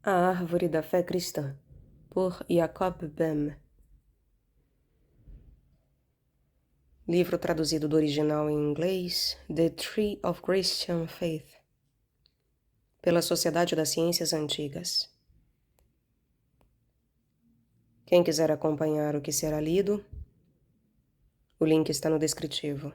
A Árvore da Fé Cristã, por Jacob Böhm. Livro traduzido do original em inglês, The Tree of Christian Faith, pela Sociedade das Ciências Antigas. Quem quiser acompanhar o que será lido, o link está no descritivo.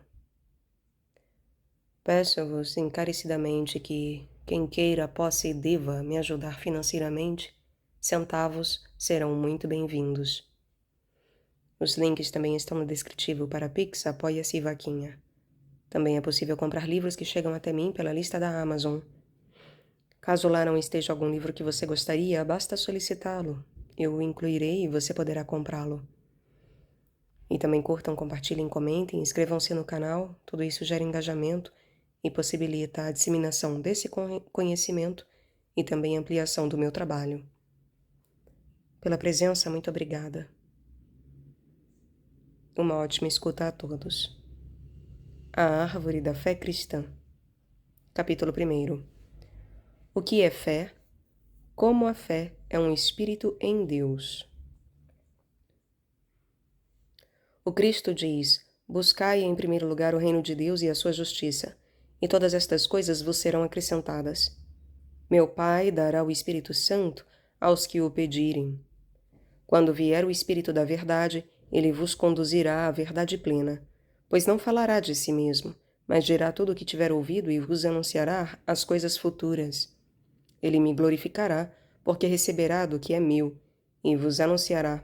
Peço-vos encarecidamente que, quem queira, possa e deva me ajudar financeiramente, centavos serão muito bem-vindos. Os links também estão no descritivo para Pix, Apoia-se e Vaquinha. Também é possível comprar livros que chegam até mim pela lista da Amazon. Caso lá não esteja algum livro que você gostaria, basta solicitá-lo. Eu o incluirei e você poderá comprá-lo. E também curtam, compartilhem, comentem, inscrevam-se no canal. Tudo isso gera engajamento e possibilita a disseminação desse conhecimento e também a ampliação do meu trabalho. Pela presença, muito obrigada. Uma ótima escuta a todos. A Árvore da Fé Cristã. Capítulo 1. O que é fé? Como a fé é um espírito em Deus. O Cristo diz: buscai em primeiro lugar o reino de Deus e a sua justiça, e todas estas coisas vos serão acrescentadas. Meu Pai dará o Espírito Santo aos que o pedirem. Quando vier o Espírito da verdade, ele vos conduzirá à verdade plena, pois não falará de si mesmo, mas dirá tudo o que tiver ouvido e vos anunciará as coisas futuras. Ele me glorificará, porque receberá do que é meu, e vos anunciará.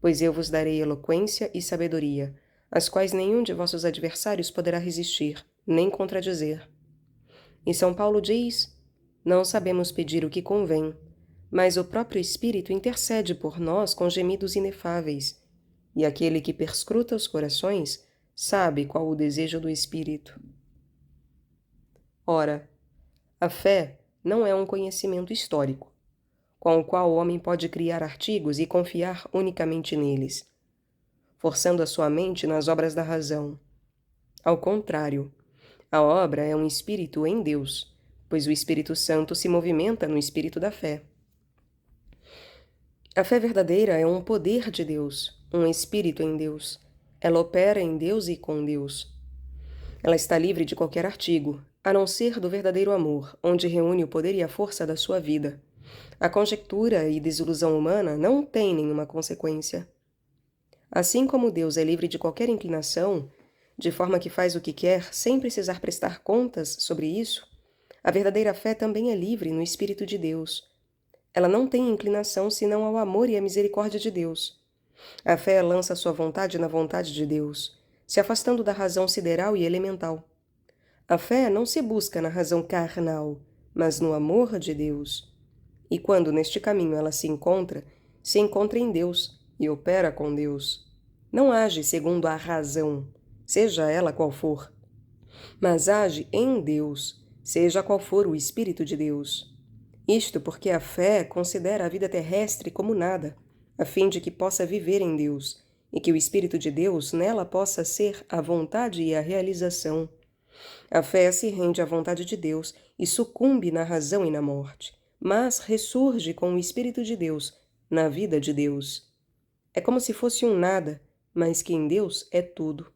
Pois eu vos darei eloquência e sabedoria, as quais nenhum de vossos adversários poderá resistir, nem contradizer. E São Paulo diz: não sabemos pedir o que convém, mas o próprio Espírito intercede por nós com gemidos inefáveis, e aquele que perscruta os corações sabe qual o desejo do Espírito. Ora, a fé não é um conhecimento histórico, com o qual o homem pode criar artigos e confiar unicamente neles, forçando a sua mente nas obras da razão. Ao contrário, a obra é um espírito em Deus, pois o Espírito Santo se movimenta no espírito da fé. A fé verdadeira é um poder de Deus, um espírito em Deus. Ela opera em Deus e com Deus. Ela está livre de qualquer artigo, a não ser do verdadeiro amor, onde reúne o poder e a força da sua vida. A conjectura e desilusão humana não têm nenhuma consequência. Assim como Deus é livre de qualquer inclinação, de forma que faz o que quer sem precisar prestar contas sobre isso, a verdadeira fé também é livre no Espírito de Deus. Ela não tem inclinação senão ao amor e à misericórdia de Deus. A fé lança sua vontade na vontade de Deus, se afastando da razão sideral e elemental. A fé não se busca na razão carnal, mas no amor de Deus. E quando neste caminho ela se encontra em Deus e opera com Deus. Não age segundo a razão, seja ela qual for, mas age em Deus, seja qual for o Espírito de Deus. Isto porque a fé considera a vida terrestre como nada, a fim de que possa viver em Deus, e que o Espírito de Deus nela possa ser a vontade e a realização. A fé se rende à vontade de Deus e sucumbe na razão e na morte, mas ressurge com o Espírito de Deus, na vida de Deus. É como se fosse um nada, mas que em Deus é tudo.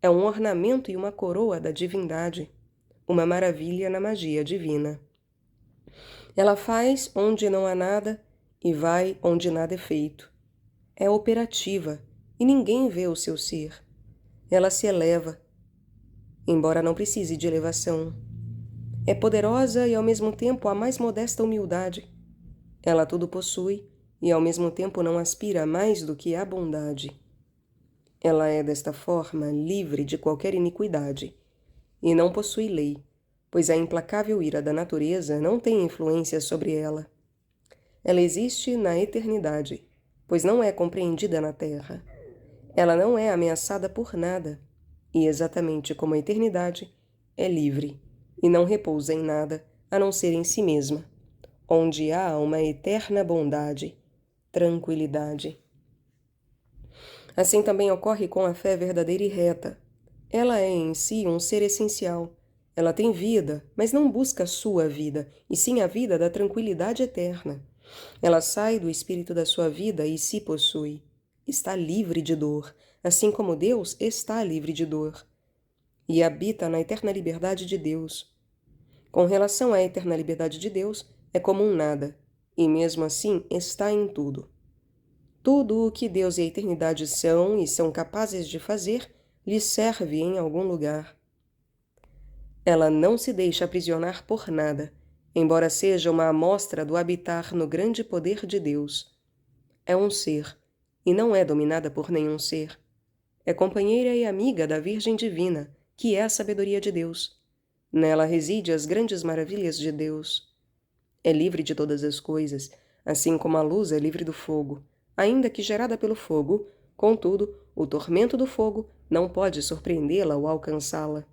É um ornamento e uma coroa da divindade, uma maravilha na magia divina. Ela faz onde não há nada e vai onde nada é feito. É operativa e ninguém vê o seu ser. Ela se eleva, embora não precise de elevação. É poderosa e ao mesmo tempo a mais modesta humildade. Ela tudo possui e ao mesmo tempo não aspira a mais do que a bondade. Ela é desta forma livre de qualquer iniquidade e não possui lei, pois a implacável ira da natureza não tem influência sobre ela. Ela existe na eternidade, pois não é compreendida na terra. Ela não é ameaçada por nada, e exatamente como a eternidade, é livre, e não repousa em nada, a não ser em si mesma, onde há uma eterna bondade, tranquilidade. Assim também ocorre com a fé verdadeira e reta. Ela é em si um ser essencial, Ela tem vida, mas não busca a sua vida, e sim a vida da tranquilidade eterna. Ela sai do espírito da sua vida e se possui. Está livre de dor, assim como Deus está livre de dor. E habita na eterna liberdade de Deus. Com relação à eterna liberdade de Deus, é como um nada, e mesmo assim está em tudo. Tudo o que Deus e a eternidade são e são capazes de fazer, lhe serve em algum lugar. Ela não se deixa aprisionar por nada, embora seja uma amostra do habitar no grande poder de Deus. É um ser, e não é dominada por nenhum ser. É companheira e amiga da Virgem Divina, que é a sabedoria de Deus. Nela reside as grandes maravilhas de Deus. É livre de todas as coisas, assim como a luz é livre do fogo, ainda que gerada pelo fogo, contudo, o tormento do fogo não pode surpreendê-la ou alcançá-la.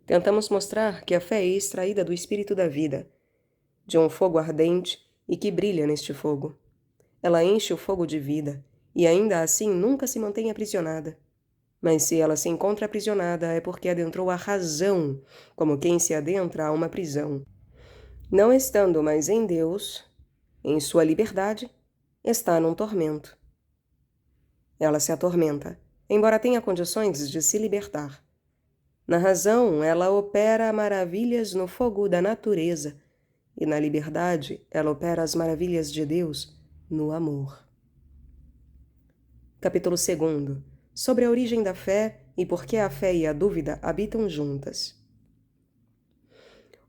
Tentamos mostrar que a fé é extraída do espírito da vida, de um fogo ardente e que brilha neste fogo. Ela enche o fogo de vida, e ainda assim nunca se mantém aprisionada. Mas se ela se encontra aprisionada é porque adentrou a razão, como quem se adentra a uma prisão. Não estando mais em Deus, em sua liberdade, está num tormento. Ela se atormenta, embora tenha condições de se libertar. Na razão, ela opera maravilhas no fogo da natureza, e na liberdade, ela opera as maravilhas de Deus no amor. Capítulo 2. Sobre a origem da fé e por que a fé e a dúvida habitam juntas.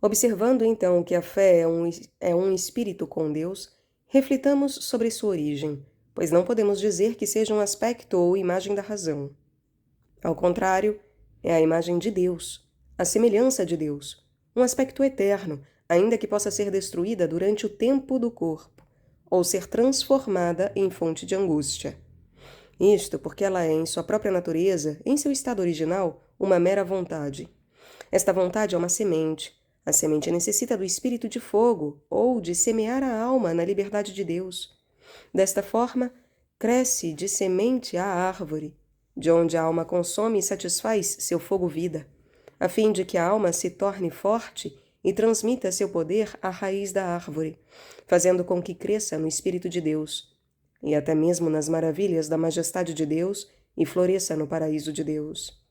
Observando então que a fé é um espírito com Deus, reflitamos sobre sua origem, pois não podemos dizer que seja um aspecto ou imagem da razão. Ao contrário, é a imagem de Deus, a semelhança de Deus, um aspecto eterno, ainda que possa ser destruída durante o tempo do corpo, ou ser transformada em fonte de angústia. Isto porque ela é, em sua própria natureza, em seu estado original, uma mera vontade. Esta vontade é uma semente. A semente necessita do espírito de fogo, ou de semear a alma na liberdade de Deus. Desta forma, cresce de semente a árvore, de onde a alma consome e satisfaz seu fogo-vida, a fim de que a alma se torne forte e transmita seu poder à raiz da árvore, fazendo com que cresça no Espírito de Deus, e até mesmo nas maravilhas da majestade de Deus, e floresça no paraíso de Deus.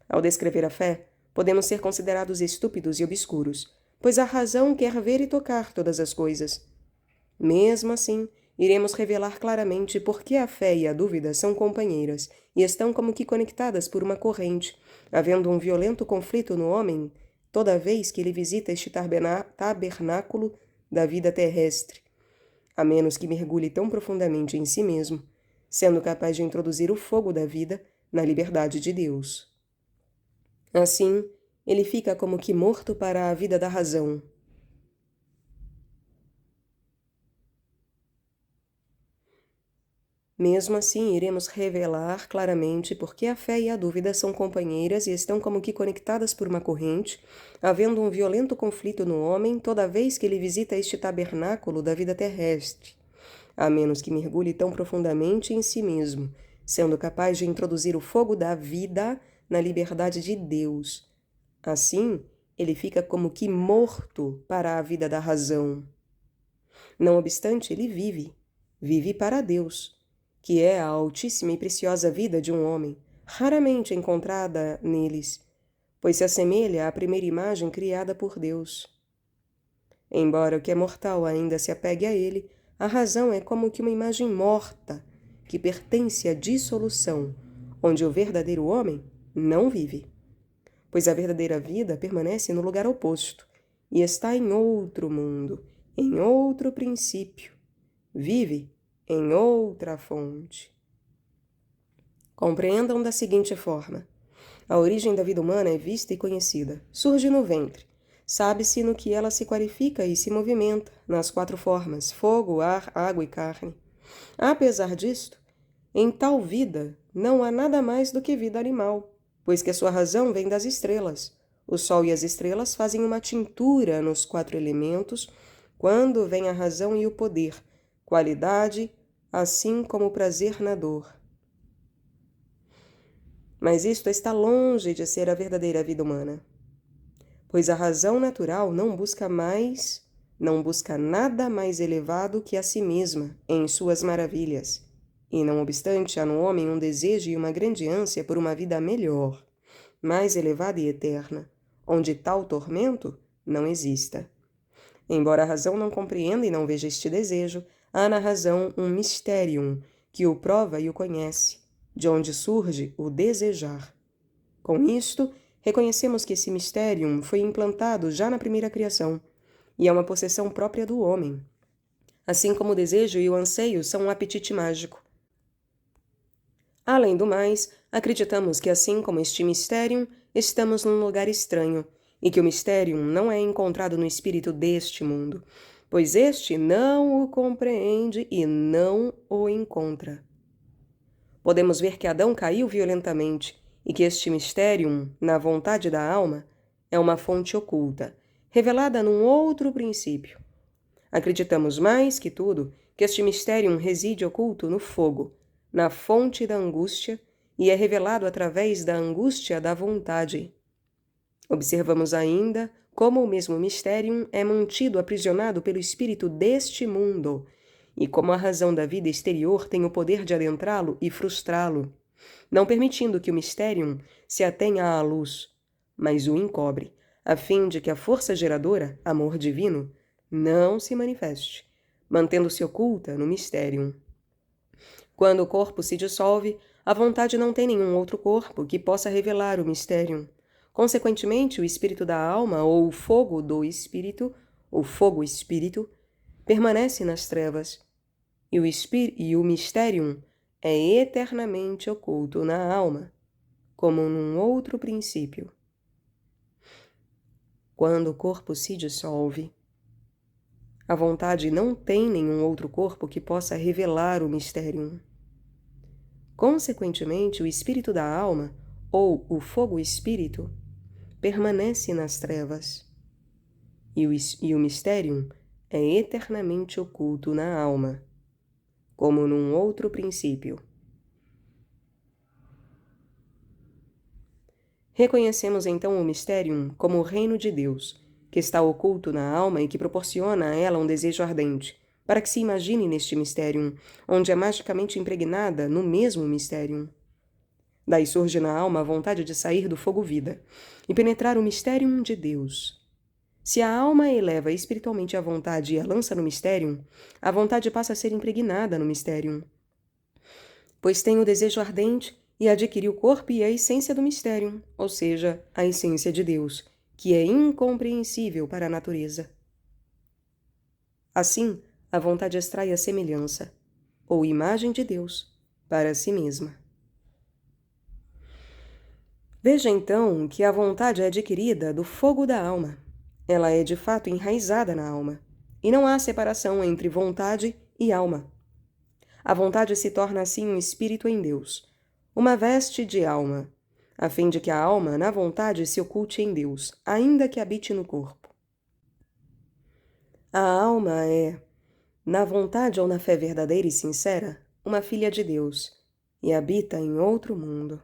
Ao descrever a fé, podemos ser considerados estúpidos e obscuros, pois a razão quer ver e tocar todas as coisas. Mesmo assim, iremos revelar claramente por que a fé e a dúvida são companheiras e estão como que conectadas por uma corrente, havendo um violento conflito no homem toda vez que ele visita este tabernáculo da vida terrestre, a menos que mergulhe tão profundamente em si mesmo, sendo capaz de introduzir o fogo da vida na liberdade de Deus. Assim, ele fica como que morto para a vida da razão. Mesmo assim, iremos revelar claramente por que a fé e a dúvida são companheiras e estão como que conectadas por uma corrente, havendo um violento conflito no homem toda vez que ele visita este tabernáculo da vida terrestre, a menos que mergulhe tão profundamente em si mesmo, sendo capaz de introduzir o fogo da vida na liberdade de Deus. Assim, ele fica como que morto para a vida da razão. Não obstante, ele vive para Deus, que é a altíssima e preciosa vida de um homem, raramente encontrada neles, pois se assemelha à primeira imagem criada por Deus. Embora o que é mortal ainda se apegue a ele, a razão é como que uma imagem morta, que pertence à dissolução, onde o verdadeiro homem não vive, pois a verdadeira vida permanece no lugar oposto, e está em outro mundo, em outro princípio, vive em outra fonte. Compreendam da seguinte forma: a origem da vida humana é vista e conhecida, surge no ventre. Sabe-se no que ela se qualifica e se movimenta, nas 4 formas: fogo, ar, água e carne. Apesar disto, em tal vida não há nada mais do que vida animal, pois que a sua razão vem das estrelas. O sol e as estrelas fazem uma tintura nos 4 elementos, quando vem a razão e o poder, qualidade, assim como o prazer na dor. Mas isto está longe de ser a verdadeira vida humana. Pois a razão natural não busca nada mais elevado que a si mesma em suas maravilhas. E não obstante, há no homem um desejo e uma grande ânsia por uma vida melhor, mais elevada e eterna, onde tal tormento não exista. Embora a razão não compreenda e não veja este desejo, há na razão um mysterium que o prova e o conhece, de onde surge o desejar. Com isto, reconhecemos que esse mysterium foi implantado já na primeira criação, e é uma possessão própria do homem. Assim como o desejo e o anseio são um apetite mágico. Além do mais, acreditamos que assim como este mysterium, estamos num lugar estranho, e que o mysterium não é encontrado no espírito deste mundo, pois este não o compreende e não o encontra. Podemos ver que Adão caiu violentamente, e que este mysterium, na vontade da alma, é uma fonte oculta, revelada num outro princípio. Acreditamos mais que tudo que este mysterium reside oculto no fogo, na fonte da angústia, e é revelado através da angústia da vontade. Observamos ainda como o mesmo mysterium é mantido aprisionado pelo espírito deste mundo, e como a razão da vida exterior tem o poder de adentrá-lo e frustrá-lo, não permitindo que o mysterium se atenha à luz, mas o encobre, a fim de que a força geradora, amor divino, não se manifeste, mantendo-se oculta no mysterium. Quando o corpo se dissolve, a vontade não tem nenhum outro corpo que possa revelar o mysterium. Consequentemente, o espírito da alma, ou o fogo do espírito, o fogo-espírito, permanece nas trevas, e o mysterium é eternamente oculto na alma, como num outro princípio. Quando o corpo se dissolve, a vontade não tem nenhum outro corpo que possa revelar o mysterium. Consequentemente, o espírito da alma, ou o fogo-espírito, permanece nas trevas, e o mysterium é eternamente oculto na alma, como num outro princípio. Reconhecemos então o mysterium como o reino de Deus, que está oculto na alma e que proporciona a ela um desejo ardente, para que se imagine neste mysterium, onde é magicamente impregnada no mesmo mysterium. Daí surge na alma a vontade de sair do fogo-vida e penetrar o mysterium de Deus. Se a alma eleva espiritualmente a vontade e a lança no mysterium, a vontade passa a ser impregnada no mysterium, pois tem o desejo ardente e adquire o corpo e a essência do mysterium, ou seja, a essência de Deus, que é incompreensível para a natureza. Assim, a vontade extrai a semelhança, ou imagem de Deus, para si mesma. Veja então que a vontade é adquirida do fogo da alma. Ela é de fato enraizada na alma, e não há separação entre vontade e alma. A vontade se torna assim um espírito em Deus, uma veste de alma, a fim de que a alma, na vontade, se oculte em Deus, ainda que habite no corpo. A alma é, na vontade ou na fé verdadeira e sincera, uma filha de Deus, e habita em outro mundo.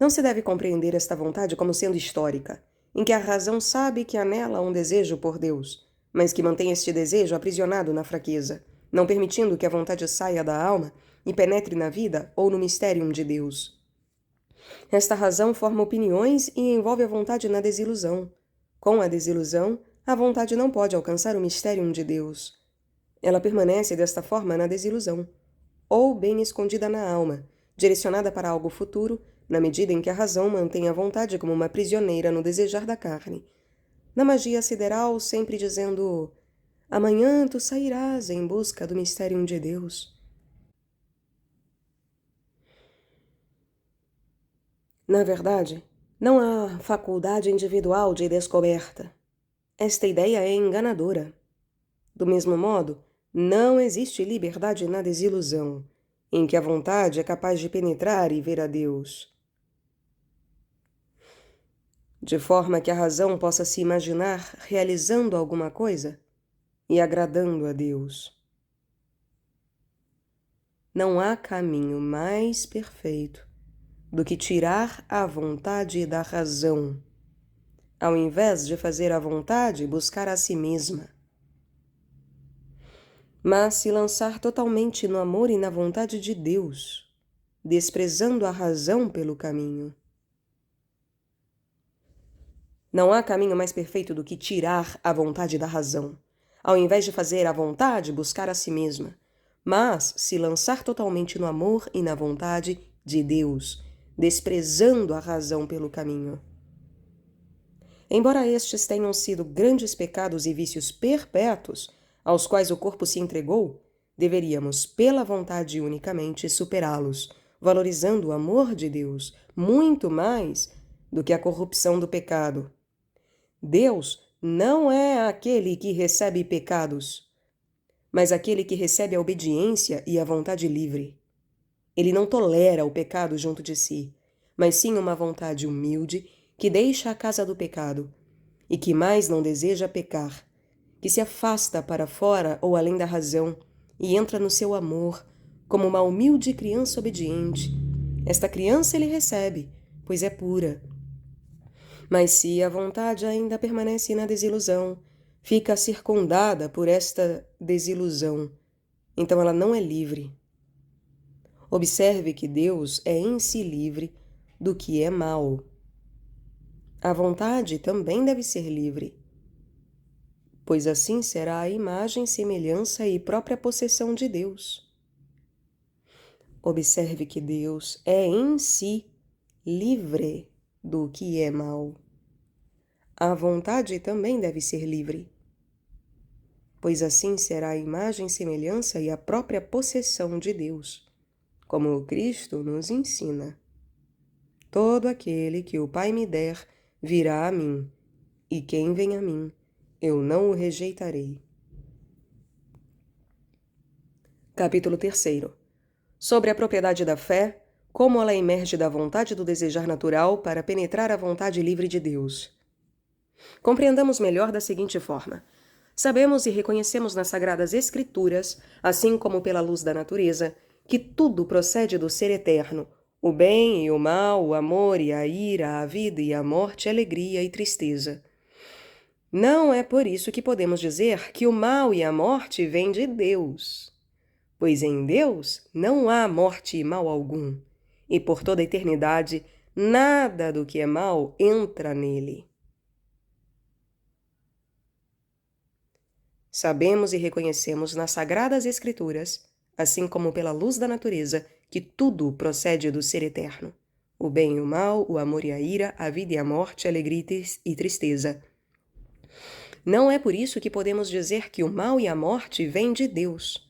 Não se deve compreender esta vontade como sendo histórica, em que a razão sabe que há nela um desejo por Deus, mas que mantém este desejo aprisionado na fraqueza, não permitindo que a vontade saia da alma e penetre na vida ou no mysterium de Deus. Esta razão forma opiniões e envolve a vontade na desilusão. Com a desilusão, a vontade não pode alcançar o mysterium de Deus. Ela permanece desta forma na desilusão, ou bem escondida na alma, direcionada para algo futuro, na medida em que a razão mantém a vontade como uma prisioneira no desejar da carne. Na magia sideral, sempre dizendo: amanhã tu sairás em busca do mysterium de Deus. Na verdade, não há faculdade individual de descoberta. Esta ideia é enganadora. Do mesmo modo, não existe liberdade na desilusão, em que a vontade é capaz de penetrar e ver a Deus, de forma que a razão possa se imaginar realizando alguma coisa e agradando a Deus. Não há caminho mais perfeito do que tirar a vontade da razão, ao invés de fazer a vontade buscar a si mesma, mas se lançar totalmente no amor e na vontade de Deus, desprezando a razão pelo caminho. Não há caminho mais perfeito do que tirar a vontade da razão, ao invés de fazer a vontade buscar a si mesma, mas se lançar totalmente no amor e na vontade de Deus, desprezando a razão pelo caminho. Embora estes tenham sido grandes pecados e vícios perpétuos, aos quais o corpo se entregou, deveríamos, pela vontade unicamente, superá-los, valorizando o amor de Deus muito mais do que a corrupção do pecado. Deus não é aquele que recebe pecados, mas aquele que recebe a obediência e a vontade livre. Ele não tolera o pecado junto de si, mas sim uma vontade humilde que deixa a casa do pecado e que mais não deseja pecar, que se afasta para fora ou além da razão e entra no seu amor como uma humilde criança obediente. Esta criança ele recebe, pois é pura. Mas se a vontade ainda permanece na desilusão, fica circundada por esta desilusão, então ela não é livre. Observe que Deus é em si livre do que é mal. A vontade também deve ser livre, pois assim será a imagem, semelhança e própria possessão de Deus. Observe que Deus é em si livre do que é mal. A vontade também deve ser livre, pois assim será a imagem, semelhança e a própria possessão de Deus, como o Cristo nos ensina. Todo aquele que o Pai me der virá a mim, e quem vem a mim, eu não o rejeitarei. Capítulo 3. Sobre a propriedade da fé, como ela emerge da vontade do desejar natural para penetrar a vontade livre de Deus. Compreendamos melhor da seguinte forma. Sabemos e reconhecemos nas Sagradas Escrituras, assim como pela luz da natureza, que tudo procede do Ser Eterno, o bem e o mal, o amor e a ira, a vida e a morte, a alegria e tristeza. Não é por isso que podemos dizer que o mal e a morte vêm de Deus, pois em Deus não há morte e mal algum, e por toda a eternidade nada do que é mal entra nele. Sabemos e reconhecemos nas Sagradas Escrituras, assim como pela luz da natureza, que tudo procede do Ser Eterno. O bem e o mal, o amor e a ira, a vida e a morte, a alegria e tristeza. Não é por isso que podemos dizer que o mal e a morte vêm de Deus,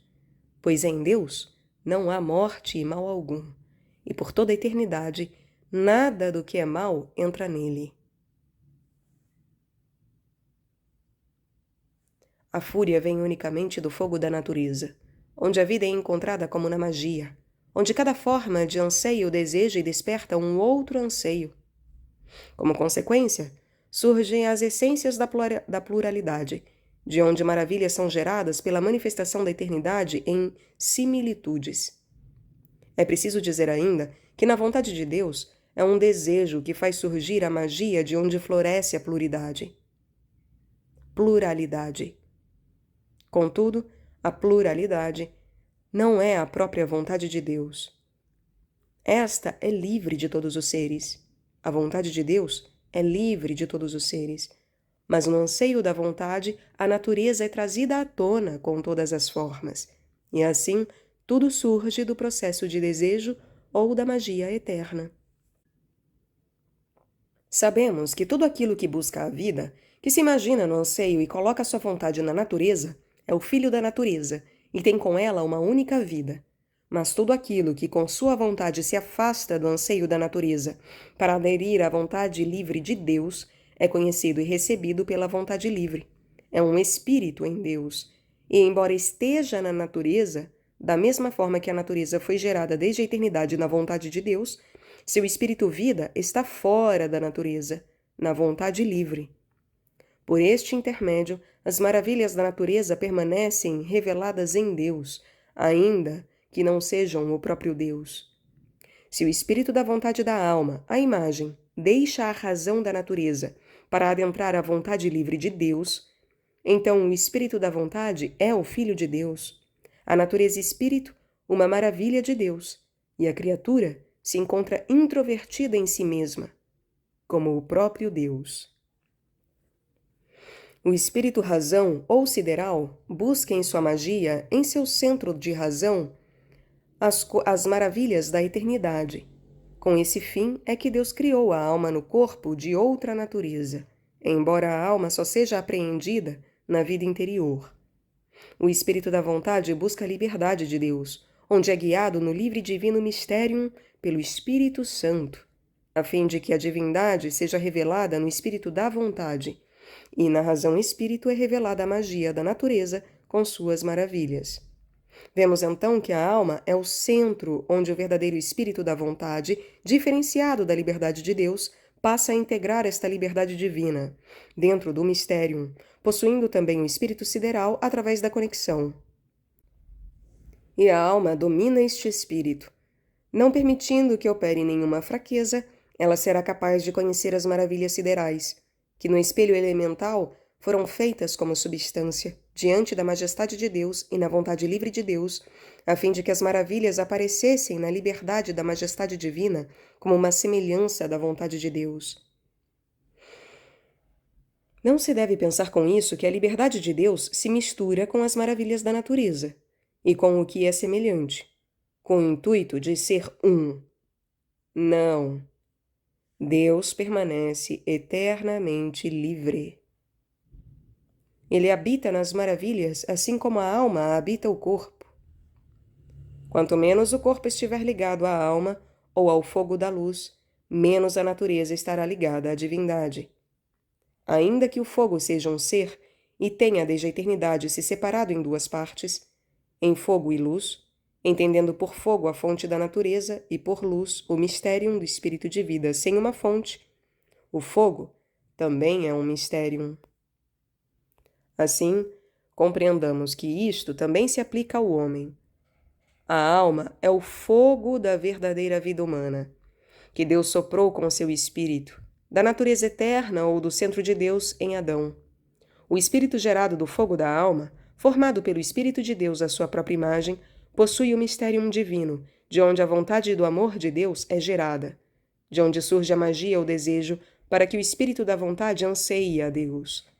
pois em Deus não há morte e mal algum, e por toda a eternidade nada do que é mal entra nele. A fúria vem unicamente do fogo da natureza, onde a vida é encontrada como na magia, onde cada forma de anseio deseja e desperta um outro anseio. Como consequência, surgem as essências da pluralidade, de onde maravilhas são geradas pela manifestação da eternidade em similitudes. É preciso dizer ainda que na vontade de Deus é um desejo que faz surgir a magia de onde floresce a pluralidade. Contudo, a pluralidade não é a própria vontade de Deus. Esta é livre de todos os seres. A vontade de Deus é livre de todos os seres. Mas no anseio da vontade, a natureza é trazida à tona com todas as formas. E assim, tudo surge do processo de desejo ou da magia eterna. Sabemos que tudo aquilo que busca a vida, que se imagina no anseio e coloca sua vontade na natureza, é o filho da natureza e tem com ela uma única vida. Mas tudo aquilo que com sua vontade se afasta do anseio da natureza para aderir à vontade livre de Deus é conhecido e recebido pela vontade livre. É um espírito em Deus. E embora esteja na natureza, da mesma forma que a natureza foi gerada desde a eternidade na vontade de Deus, seu espírito vida está fora da natureza, na vontade livre. Por este intermédio, as maravilhas da natureza permanecem reveladas em Deus, ainda que não sejam o próprio Deus. Se o espírito da vontade da alma, a imagem, deixa a razão da natureza para adentrar a vontade livre de Deus, então o espírito da vontade é o Filho de Deus. A natureza espírito, uma maravilha de Deus, e a criatura se encontra introvertida em si mesma, como o próprio Deus. O espírito razão ou sideral busca em sua magia, em seu centro de razão, as maravilhas da eternidade. Com esse fim é que Deus criou a alma no corpo de outra natureza, embora a alma só seja apreendida na vida interior. O espírito da vontade busca a liberdade de Deus, onde é guiado no livre e divino mysterium pelo Espírito Santo, a fim de que a divindade seja revelada no espírito da vontade, e na razão espírito é revelada a magia da natureza com suas maravilhas. Vemos então que a alma é o centro onde o verdadeiro espírito da vontade, diferenciado da liberdade de Deus, passa a integrar esta liberdade divina, dentro do mysterium, possuindo também o espírito sideral através da conexão. E a alma domina este espírito. Não permitindo que opere nenhuma fraqueza, ela será capaz de conhecer as maravilhas siderais, que no espelho elemental foram feitas como substância, diante da majestade de Deus e na vontade livre de Deus, a fim de que as maravilhas aparecessem na liberdade da majestade divina como uma semelhança da vontade de Deus. Não se deve pensar com isso que a liberdade de Deus se mistura com as maravilhas da natureza e com o que é semelhante, com o intuito de ser um. Não. Deus permanece eternamente livre. Ele habita nas maravilhas, assim como a alma habita o corpo. Quanto menos o corpo estiver ligado à alma ou ao fogo da luz, menos a natureza estará ligada à divindade. Ainda que o fogo seja um ser e tenha desde a eternidade se separado em duas partes, em fogo e luz, entendendo por fogo a fonte da natureza e por luz o mysterium do espírito de vida sem uma fonte, o fogo também é um mysterium. Assim, compreendamos que isto também se aplica ao homem. A alma é o fogo da verdadeira vida humana, que Deus soprou com seu espírito, da natureza eterna ou do centro de Deus em Adão. O espírito gerado do fogo da alma, formado pelo Espírito de Deus à sua própria imagem, possui o mysterium divino, de onde a vontade do amor de Deus é gerada, de onde surge a magia ou desejo para que o espírito da vontade anseie a Deus.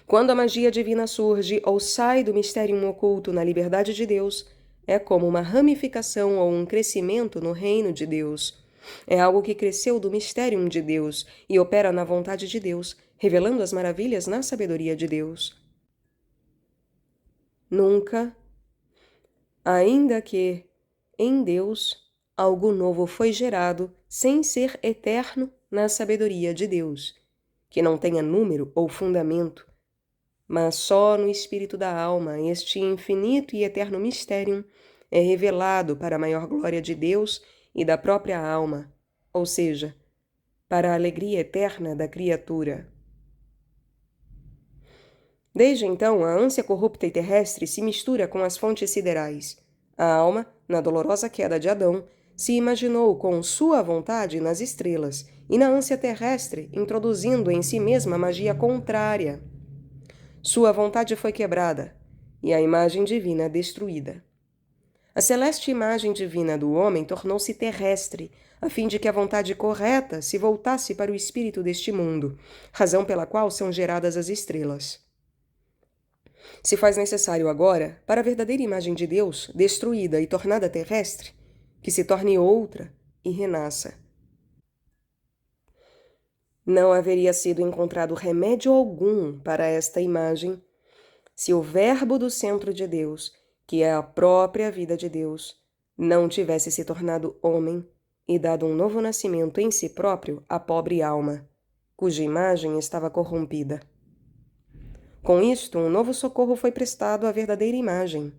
Quando a magia divina surge ou sai do mysterium oculto na liberdade de Deus, é como uma ramificação ou um crescimento no reino de Deus. É algo que cresceu do mysterium de Deus e opera na vontade de Deus, revelando as maravilhas na sabedoria de Deus. Nunca, ainda que, em Deus, algo novo foi gerado sem ser eterno na sabedoria de Deus, que não tenha número ou fundamento, mas só no espírito da alma este infinito e eterno mysterium é revelado para a maior glória de Deus e da própria alma, ou seja, para a alegria eterna da criatura. Desde então, a ânsia corrupta e terrestre se mistura com as fontes siderais. A alma, na dolorosa queda de Adão, se imaginou com sua vontade nas estrelas e na ânsia terrestre, introduzindo em si mesma a magia contrária. Sua vontade foi quebrada e a imagem divina destruída. A celeste imagem divina do homem tornou-se terrestre, a fim de que a vontade correta se voltasse para o espírito deste mundo, razão pela qual são geradas as estrelas. Se faz necessário agora, para a verdadeira imagem de Deus, destruída e tornada terrestre, que se torne outra e renasça. Não haveria sido encontrado remédio algum para esta imagem se o Verbo do centro de Deus, que é a própria vida de Deus, não tivesse se tornado homem e dado um novo nascimento em si próprio à pobre alma, cuja imagem estava corrompida. Com isto, um novo socorro foi prestado à verdadeira imagem.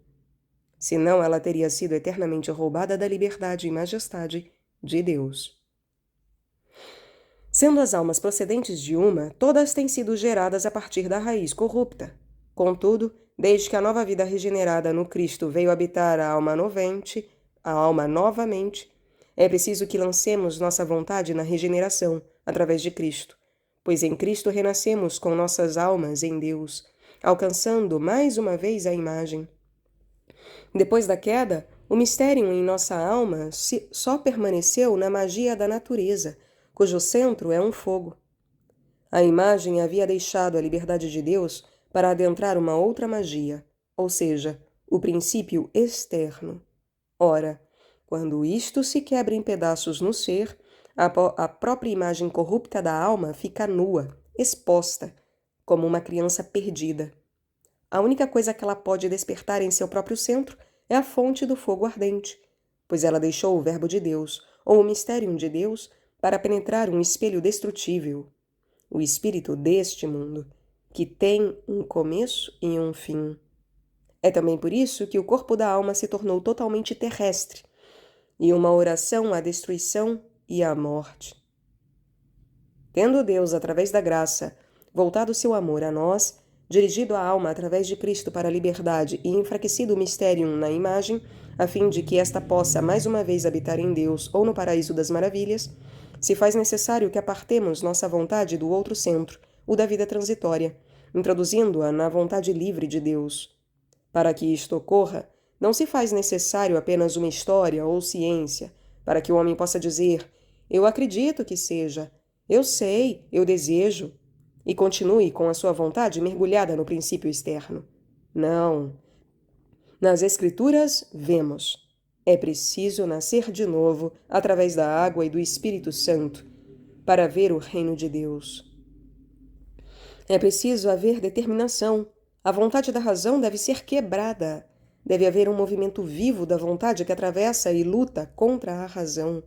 Senão, ela teria sido eternamente roubada da liberdade e majestade de Deus. Sendo as almas procedentes de uma, todas têm sido geradas a partir da raiz corrupta. Contudo, desde que a nova vida regenerada no Cristo veio habitar a alma novamente, É preciso que lancemos nossa vontade na regeneração, através de Cristo, pois em Cristo renascemos com nossas almas em Deus, alcançando mais uma vez a imagem. Depois da queda, o mistério em nossa alma só permaneceu na magia da natureza, cujo centro é um fogo. A imagem havia deixado a liberdade de Deus para adentrar uma outra magia, ou seja, o princípio externo. Ora, quando isto se quebra em pedaços no ser, a própria imagem corrupta da alma fica nua, exposta, como uma criança perdida. A única coisa que ela pode despertar em seu próprio centro é a fonte do fogo ardente, pois ela deixou o Verbo de Deus, ou o mistério de Deus, para penetrar um espelho destrutível, o espírito deste mundo, que tem um começo e um fim. É também por isso que o corpo da alma se tornou totalmente terrestre, e uma oração à destruição e à morte. Tendo Deus, através da graça, voltado seu amor a nós, dirigido a alma através de Cristo para a liberdade e enfraquecido o mistério na imagem, a fim de que esta possa mais uma vez habitar em Deus ou no paraíso das maravilhas, se faz necessário que apartemos nossa vontade do outro centro, o da vida transitória, introduzindo-a na vontade livre de Deus. Para que isto ocorra, não se faz necessário apenas uma história ou ciência, para que o homem possa dizer: eu acredito que seja, eu sei, eu desejo, e continue com a sua vontade mergulhada no princípio externo. Não. Nas Escrituras, vemos. É preciso nascer de novo através da água e do Espírito Santo para ver o reino de Deus. É preciso haver determinação. A vontade da razão deve ser quebrada. Deve haver um movimento vivo da vontade que atravessa e luta contra a razão.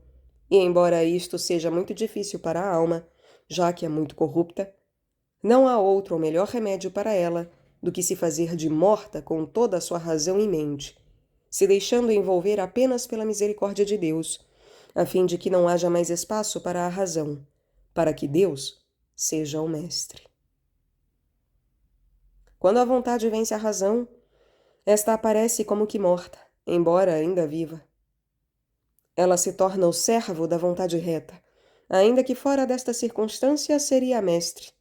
E embora isto seja muito difícil para a alma, já que é muito corrupta, não há outro ou melhor remédio para ela do que se fazer de morta com toda a sua razão em mente, se deixando envolver apenas pela misericórdia de Deus, a fim de que não haja mais espaço para a razão, para que Deus seja o mestre. Quando a vontade vence a razão, esta aparece como que morta, embora ainda viva. Ela se torna o servo da vontade reta, ainda que fora desta circunstância seria a mestre.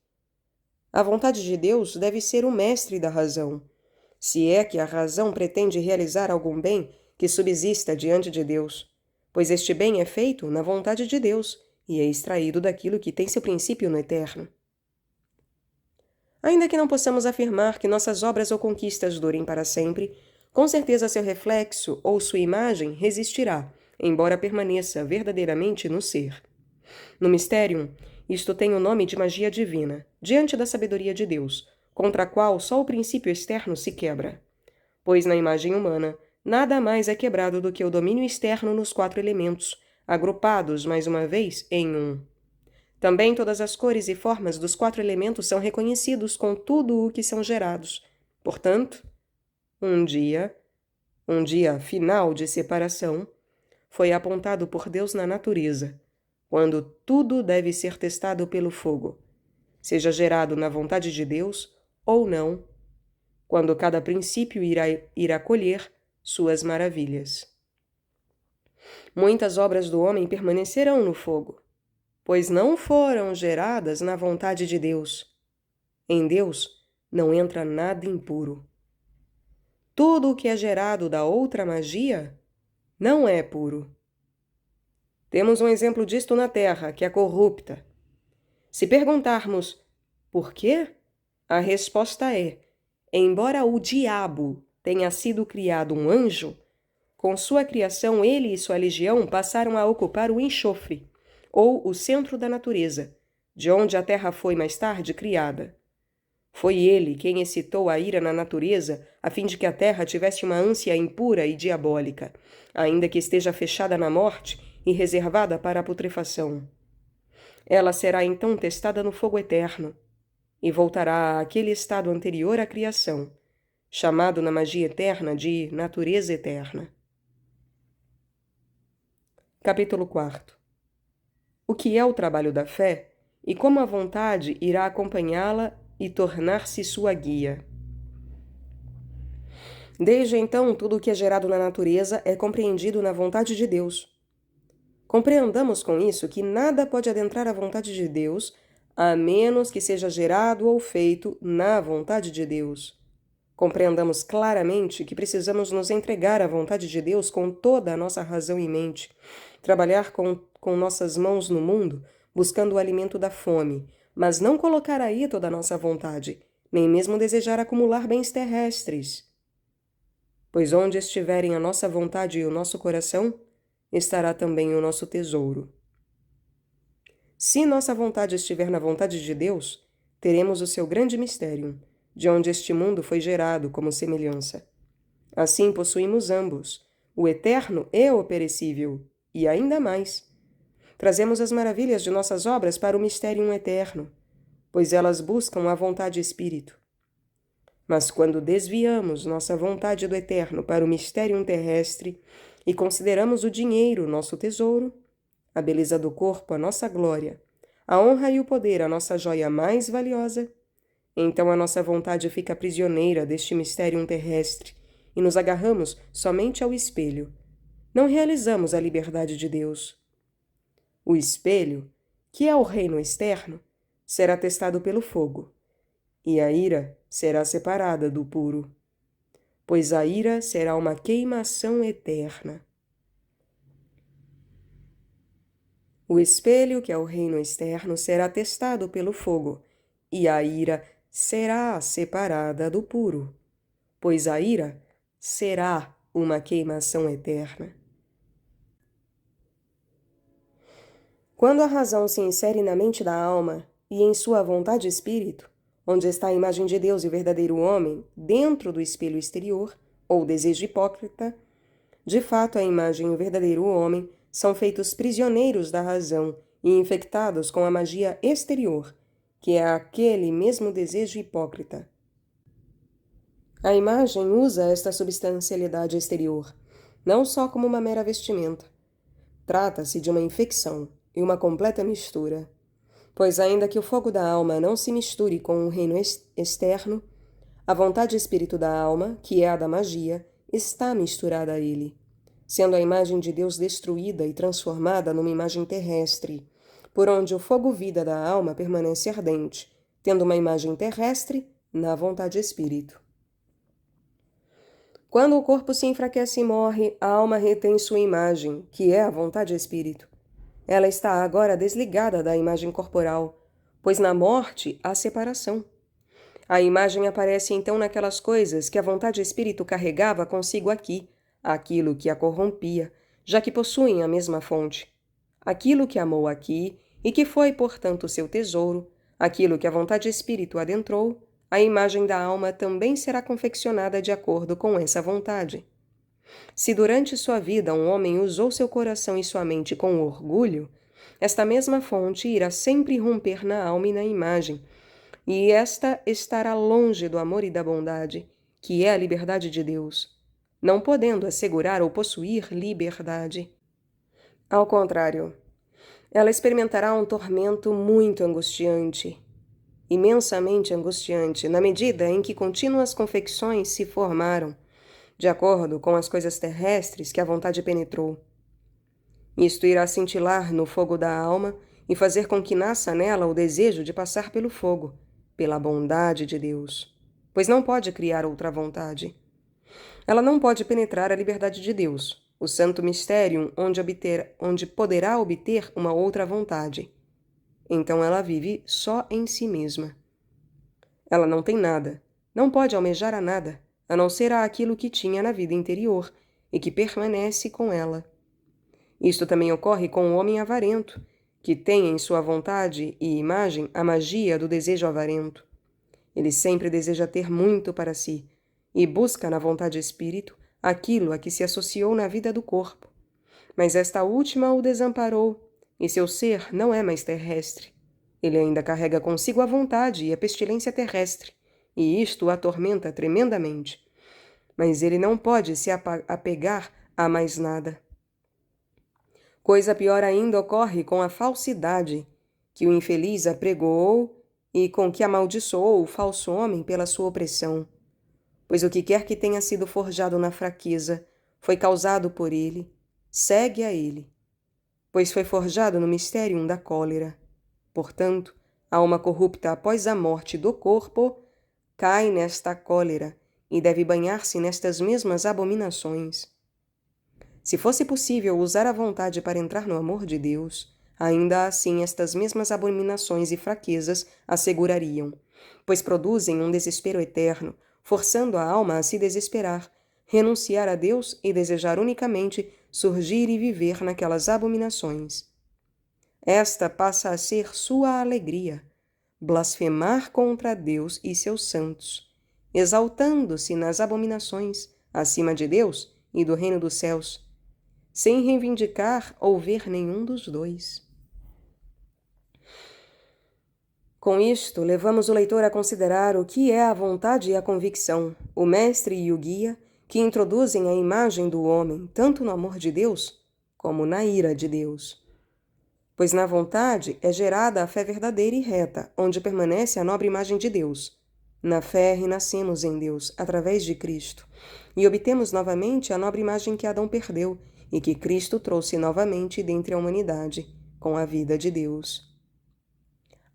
A vontade de Deus deve ser o mestre da razão, se é que a razão pretende realizar algum bem que subsista diante de Deus, pois este bem é feito na vontade de Deus e é extraído daquilo que tem seu princípio no eterno. Ainda que não possamos afirmar que nossas obras ou conquistas durem para sempre, com certeza seu reflexo ou sua imagem resistirá, embora permaneça verdadeiramente no ser. No Mysterium, isto tem o nome de magia divina, diante da sabedoria de Deus, contra a qual só o princípio externo se quebra. Pois na imagem humana, nada mais é quebrado do que o domínio externo nos 4 elementos, agrupados mais uma vez em um. Também todas as cores e formas dos 4 elementos são reconhecidos com tudo o que são gerados. Portanto, um dia final de separação, foi apontado por Deus na natureza, quando tudo deve ser testado pelo fogo, seja gerado na vontade de Deus ou não, quando cada princípio irá colher suas maravilhas. Muitas obras do homem permanecerão no fogo, pois não foram geradas na vontade de Deus. Em Deus não entra nada impuro. Tudo o que é gerado da outra magia não é puro. Temos um exemplo disto na Terra, que é corrupta. Se perguntarmos por quê, a resposta é: embora o diabo tenha sido criado um anjo, com sua criação ele e sua legião passaram a ocupar o enxofre, ou o centro da natureza, de onde a terra foi mais tarde criada. Foi ele quem excitou a ira na natureza, a fim de que a terra tivesse uma ânsia impura e diabólica, ainda que esteja fechada na morte e reservada para a putrefação. Ela será então testada no fogo eterno, e voltará àquele estado anterior à criação, chamado na magia eterna de natureza eterna. Capítulo 4. O que é o trabalho da fé e como a vontade irá acompanhá-la e tornar-se sua guia. Desde então, tudo o que é gerado na natureza é compreendido na vontade de Deus. Compreendamos com isso que nada pode adentrar a vontade de Deus, a menos que seja gerado ou feito na vontade de Deus. Compreendamos claramente que precisamos nos entregar à vontade de Deus com toda a nossa razão em mente, trabalhar com nossas mãos no mundo, buscando o alimento da fome, mas não colocar aí toda a nossa vontade, nem mesmo desejar acumular bens terrestres. Pois onde estiverem a nossa vontade e o nosso coração, estará também o nosso tesouro. Se nossa vontade estiver na vontade de Deus, teremos o seu grande mistério, de onde este mundo foi gerado como semelhança. Assim possuímos ambos, o eterno e o perecível, e ainda mais. Trazemos as maravilhas de nossas obras para o mistério eterno, pois elas buscam a vontade espírito. Mas quando desviamos nossa vontade do eterno para o mistério terrestre e consideramos o dinheiro nosso tesouro, a beleza do corpo a nossa glória, a honra e o poder a nossa joia mais valiosa, então a nossa vontade fica prisioneira deste mistério terrestre e nos agarramos somente ao espelho. Não realizamos a liberdade de Deus. O espelho, que é o reino externo, será testado pelo fogo, e a ira será separada do puro, pois a ira será uma queimação eterna. O espelho, que é o reino externo, será testado pelo fogo, e a ira será separada do puro, pois a ira será uma queimação eterna. Quando a razão se insere na mente da alma e em sua vontade espírito, onde está a imagem de Deus e o verdadeiro homem, dentro do espelho exterior, ou desejo hipócrita, de fato a imagem e o verdadeiro homem são feitos prisioneiros da razão e infectados com a magia exterior, que é aquele mesmo desejo hipócrita. A imagem usa esta substancialidade exterior, não só como uma mera vestimenta. Trata-se de uma infecção e uma completa mistura, pois ainda que o fogo da alma não se misture com o reino externo, a vontade espírito da alma, que é a da magia, está misturada a ele, sendo a imagem de Deus destruída e transformada numa imagem terrestre, por onde o fogo-vida da alma permanece ardente, tendo uma imagem terrestre na vontade espírito. Quando o corpo se enfraquece e morre, a alma retém sua imagem, que é a vontade espírito. Ela está agora desligada da imagem corporal, pois na morte há separação. A imagem aparece então naquelas coisas que a vontade espírito carregava consigo aqui, aquilo que a corrompia, já que possuem a mesma fonte. Aquilo que amou aqui e que foi, portanto, seu tesouro, aquilo que a vontade espírito adentrou, a imagem da alma também será confeccionada de acordo com essa vontade. Se durante sua vida um homem usou seu coração e sua mente com orgulho, esta mesma fonte irá sempre romper na alma e na imagem, e esta estará longe do amor e da bondade, que é a liberdade de Deus, não podendo assegurar ou possuir liberdade. Ao contrário, ela experimentará um tormento muito angustiante, imensamente angustiante, na medida em que contínuas confecções se formaram, de acordo com as coisas terrestres que a vontade penetrou. Isto irá cintilar no fogo da alma e fazer com que nasça nela o desejo de passar pelo fogo, pela bondade de Deus, pois não pode criar outra vontade. Ela não pode penetrar a liberdade de Deus, o santo mistério onde poderá obter uma outra vontade. Então ela vive só em si mesma. Ela não tem nada, não pode almejar a nada, a não ser aquilo que tinha na vida interior e que permanece com ela. Isto também ocorre com o homem avarento, que tem em sua vontade e imagem a magia do desejo avarento. Ele sempre deseja ter muito para si e busca na vontade espírito aquilo a que se associou na vida do corpo. Mas esta última o desamparou e seu ser não é mais terrestre. Ele ainda carrega consigo a vontade e a pestilência terrestre, e isto o atormenta tremendamente. Mas ele não pode se apegar a mais nada. Coisa pior ainda ocorre com a falsidade, que o infeliz apregoou e com que amaldiçoou o falso homem pela sua opressão. Pois o que quer que tenha sido forjado na fraqueza foi causado por ele, segue a ele. pois foi forjado no mysterium da cólera. Portanto, a alma corrupta após a morte do corpo cai nesta cólera e deve banhar-se nestas mesmas abominações. Se fosse possível usar a vontade para entrar no amor de Deus, ainda assim estas mesmas abominações e fraquezas a segurariam, pois produzem um desespero eterno, forçando a alma a se desesperar, renunciar a Deus e desejar unicamente surgir e viver naquelas abominações. Esta passa a ser sua alegria, blasfemar contra Deus e seus santos, exaltando-se nas abominações, acima de Deus e do reino dos céus, sem reivindicar ou ver nenhum dos dois. Com isto, levamos o leitor a considerar o que é a vontade e a convicção, o mestre e o guia, que introduzem a imagem do homem, tanto no amor de Deus, como na ira de Deus. Pois na vontade é gerada a fé verdadeira e reta, onde permanece a nobre imagem de Deus. Na fé renascemos em Deus, através de Cristo, e obtemos novamente a nobre imagem que Adão perdeu e que Cristo trouxe novamente dentre a humanidade, com a vida de Deus.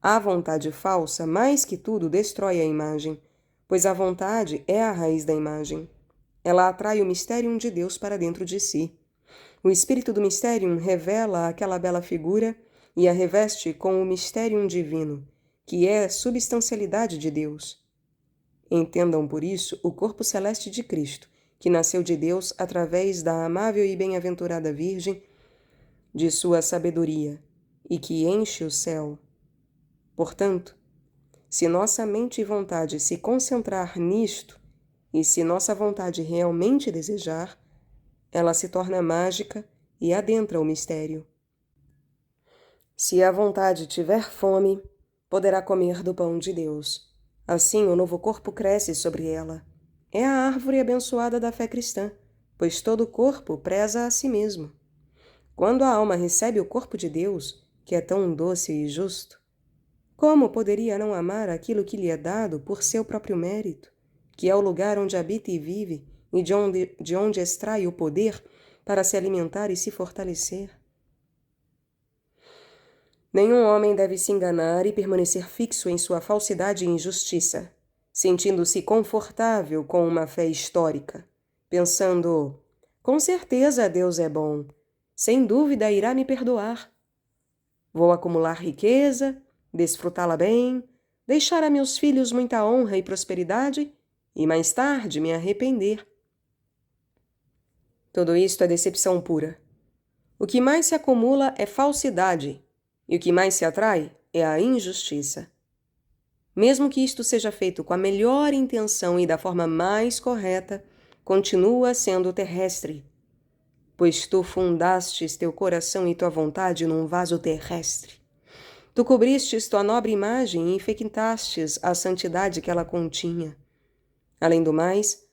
A vontade falsa, mais que tudo, destrói a imagem, pois a vontade é a raiz da imagem. Ela atrai o mistério de Deus para dentro de si. O espírito do mistério revela aquela bela figura e a reveste com o mistério divino, que é a substancialidade de Deus. Entendam por isso o corpo celeste de Cristo, que nasceu de Deus através da amável e bem-aventurada Virgem, de sua sabedoria, e que enche o céu. Portanto, se nossa mente e vontade se concentrar nisto, e se nossa vontade realmente desejar, ela se torna mágica e adentra o mistério. Se a vontade tiver fome, poderá comer do pão de Deus. Assim o novo corpo cresce sobre ela. É a árvore abençoada da fé cristã, pois todo corpo preza a si mesmo. Quando a alma recebe o corpo de Deus, que é tão doce e justo, como poderia não amar aquilo que lhe é dado por seu próprio mérito, que é o lugar onde habita e vive e de onde extrai o poder para se alimentar e se fortalecer? Nenhum homem deve se enganar e permanecer fixo em sua falsidade e injustiça, sentindo-se confortável com uma fé histórica, pensando, com certeza Deus é bom, sem dúvida irá me perdoar. Vou acumular riqueza, desfrutá-la bem, deixar a meus filhos muita honra e prosperidade e mais tarde me arrepender. Tudo isto é decepção pura. O que mais se acumula é falsidade, e o que mais se atrai é a injustiça. Mesmo que isto seja feito com a melhor intenção e da forma mais correta, continua sendo terrestre, pois tu fundastes teu coração e tua vontade num vaso terrestre. Tu cobristes tua nobre imagem e infectastes a santidade que ela continha. Além do mais,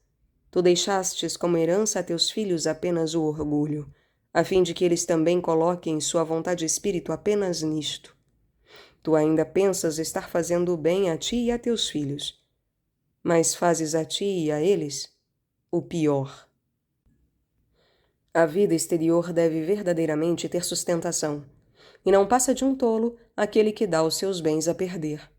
tu deixastes como herança a teus filhos apenas o orgulho, a fim de que eles também coloquem sua vontade e espírito apenas nisto. Tu ainda pensas estar fazendo o bem a ti e a teus filhos, mas fazes a ti e a eles o pior. A vida exterior deve verdadeiramente ter sustentação, e não passa de um tolo aquele que dá os seus bens a perder.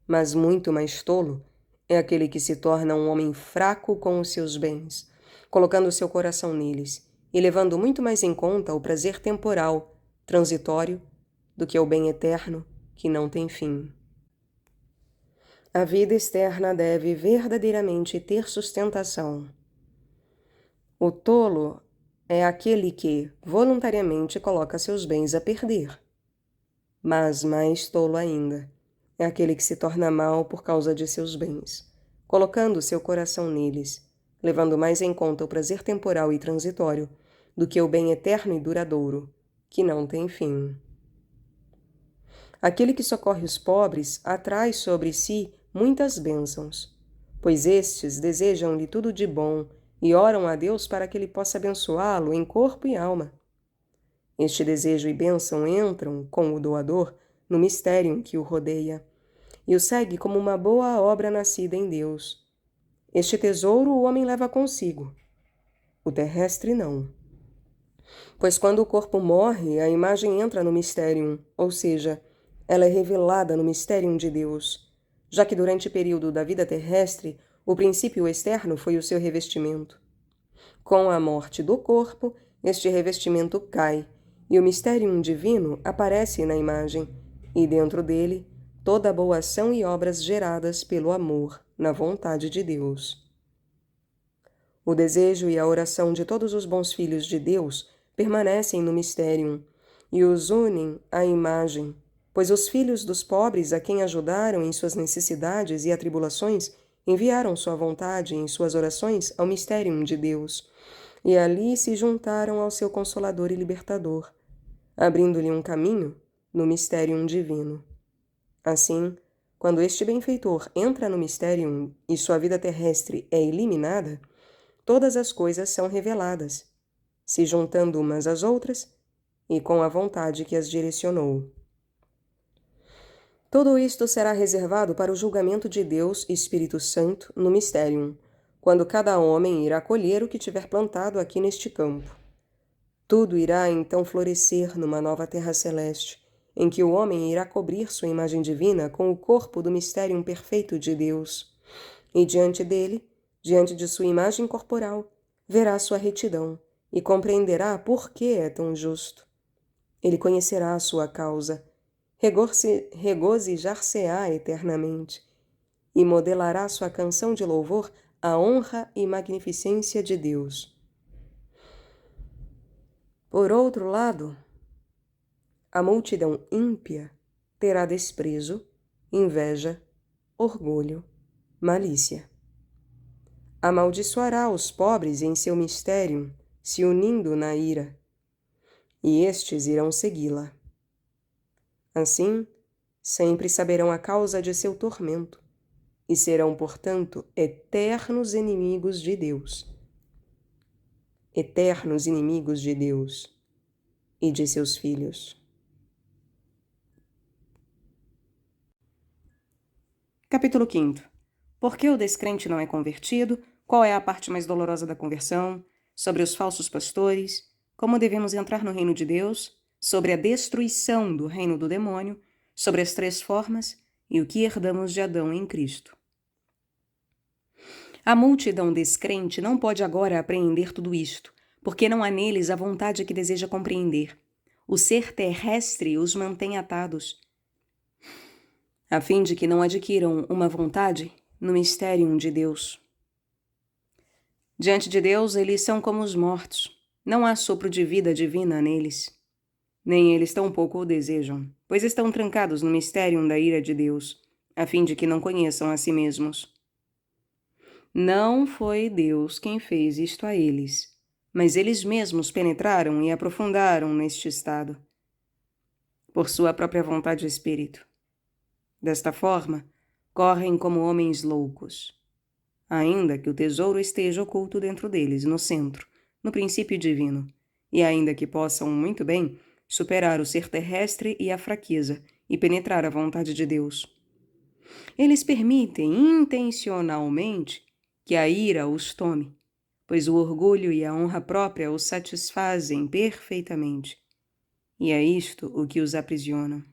Mas muito mais tolo é aquele que se torna um homem fraco com os seus bens, colocando seu coração neles e levando muito mais em conta o prazer temporal, transitório, do que o bem eterno, que não tem fim. A vida externa deve verdadeiramente ter sustentação. O tolo é aquele que voluntariamente coloca seus bens a perder. Mas mais tolo ainda é aquele que se torna mau por causa de seus bens, colocando seu coração neles, levando mais em conta o prazer temporal e transitório do que o bem eterno e duradouro, que não tem fim. Aquele que socorre os pobres atrai sobre si muitas bênçãos, pois estes desejam-lhe tudo de bom e oram a Deus para que ele possa abençoá-lo em corpo e alma. Este desejo e bênção entram, com o doador, no mistério que o rodeia, e o segue como uma boa obra nascida em Deus. Este tesouro o homem leva consigo, o terrestre não. Pois quando o corpo morre, a imagem entra no mysterium, ou seja, ela é revelada no mysterium de Deus, já que durante o período da vida terrestre, o princípio externo foi o seu revestimento. Com a morte do corpo, este revestimento cai, e o mysterium divino aparece na imagem, e dentro dele, toda a boa ação e obras geradas pelo amor, na vontade de Deus. O desejo e a oração de todos os bons filhos de Deus permanecem no mysterium, e os unem à imagem, pois os filhos dos pobres a quem ajudaram em suas necessidades e atribulações enviaram sua vontade em suas orações ao mysterium de Deus, e ali se juntaram ao seu Consolador e Libertador, abrindo-lhe um caminho no mysterium divino. Assim, quando este benfeitor entra no mysterium e sua vida terrestre é eliminada, todas as coisas são reveladas, se juntando umas às outras e com a vontade que as direcionou. Tudo isto será reservado para o julgamento de Deus e Espírito Santo no mysterium, quando cada homem irá colher o que tiver plantado aqui neste campo. Tudo irá então florescer numa nova terra celeste, em que o homem irá cobrir sua imagem divina com o corpo do mysterium perfeito de Deus, e diante dele, diante de sua imagem corporal, verá sua retidão e compreenderá por que é tão justo. Ele conhecerá a sua causa, regozijar-se-á eternamente e modelará sua canção de louvor à honra e magnificência de Deus. Por outro lado, a multidão ímpia terá desprezo, inveja, orgulho, malícia. Amaldiçoará os pobres em seu mistério, se unindo na ira, e estes irão segui-la. Assim, sempre saberão a causa de seu tormento, e serão, portanto, eternos inimigos de Deus. Eternos inimigos de Deus e de seus filhos. Capítulo 5. Por que o descrente não é convertido? Qual é a parte mais dolorosa da conversão? Sobre os falsos pastores? Como devemos entrar no reino de Deus? Sobre a destruição do reino do demônio? Sobre as 3 formas? E o que herdamos de Adão em Cristo? A multidão descrente não pode agora apreender tudo isto, porque não há neles a vontade que deseja compreender. O ser terrestre os mantém atados, a fim de que não adquiram uma vontade no mysterium de Deus. Diante de Deus, eles são como os mortos. Não há sopro de vida divina neles. Nem eles tampouco o desejam, pois estão trancados no mysterium da ira de Deus, a fim de que não conheçam a si mesmos. Não foi Deus quem fez isto a eles, mas eles mesmos penetraram e aprofundaram neste estado, por sua própria vontade e espírito. Desta forma, correm como homens loucos, ainda que o tesouro esteja oculto dentro deles, no centro, no princípio divino, e ainda que possam, muito bem, superar o ser terrestre e a fraqueza e penetrar a vontade de Deus. Eles permitem intencionalmente que a ira os tome, pois o orgulho e a honra própria os satisfazem perfeitamente, e é isto o que os aprisiona.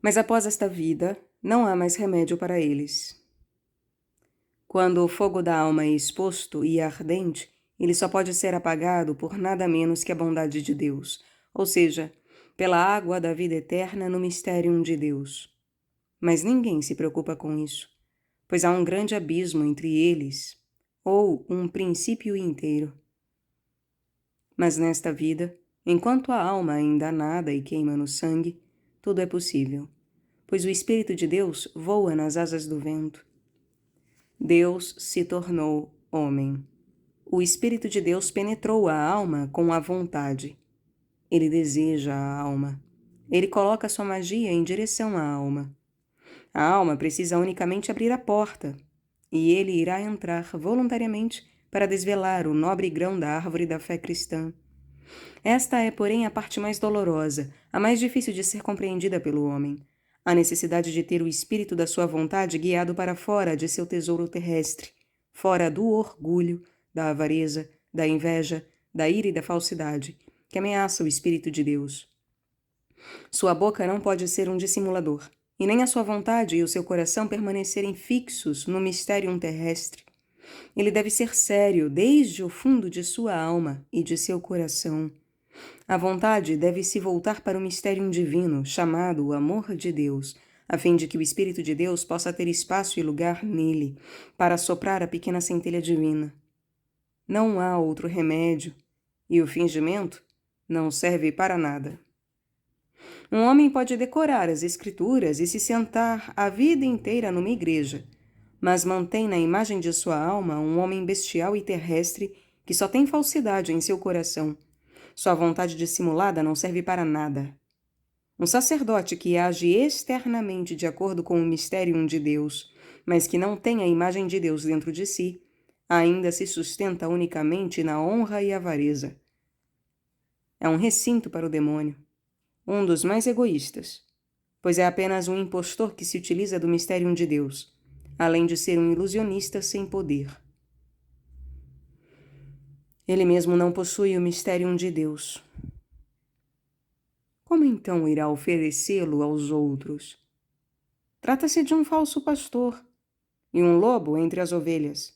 Mas após esta vida, não há mais remédio para eles. Quando o fogo da alma é exposto e ardente, ele só pode ser apagado por nada menos que a bondade de Deus, ou seja, pela água da vida eterna no mysterium de Deus. Mas ninguém se preocupa com isso, pois há um grande abismo entre eles, ou um princípio inteiro. Mas nesta vida, enquanto a alma ainda nada e queima no sangue, tudo é possível, pois o Espírito de Deus voa nas asas do vento. Deus se tornou homem. O Espírito de Deus penetrou a alma com a vontade. Ele deseja a alma. Ele coloca sua magia em direção à alma. A alma precisa unicamente abrir a porta, e ele irá entrar voluntariamente para desvelar o nobre grão da árvore da fé cristã. Esta é, porém, a parte mais dolorosa, a mais difícil de ser compreendida pelo homem. A necessidade de ter o espírito da sua vontade guiado para fora de seu tesouro terrestre, fora do orgulho, da avareza, da inveja, da ira e da falsidade, que ameaça o Espírito de Deus. Sua boca não pode ser um dissimulador, e nem a sua vontade e o seu coração permanecerem fixos no mistério terrestre. Ele deve ser sério desde o fundo de sua alma e de seu coração. A vontade deve se voltar para o mistério divino, chamado o amor de Deus, a fim de que o Espírito de Deus possa ter espaço e lugar nele, para soprar a pequena centelha divina. Não há outro remédio, e o fingimento não serve para nada. Um homem pode decorar as Escrituras e se sentar a vida inteira numa igreja, mas mantém na imagem de sua alma um homem bestial e terrestre que só tem falsidade em seu coração. Sua vontade dissimulada não serve para nada. Um sacerdote que age externamente de acordo com o mistério de Deus, mas que não tem a imagem de Deus dentro de si, ainda se sustenta unicamente na honra e avareza. É um recinto para o demônio, um dos mais egoístas, pois é apenas um impostor que se utiliza do mistério de Deus, além de ser um ilusionista sem poder. Ele mesmo não possui o mistério de Deus. Como então irá oferecê-lo aos outros? Trata-se de um falso pastor e um lobo entre as ovelhas.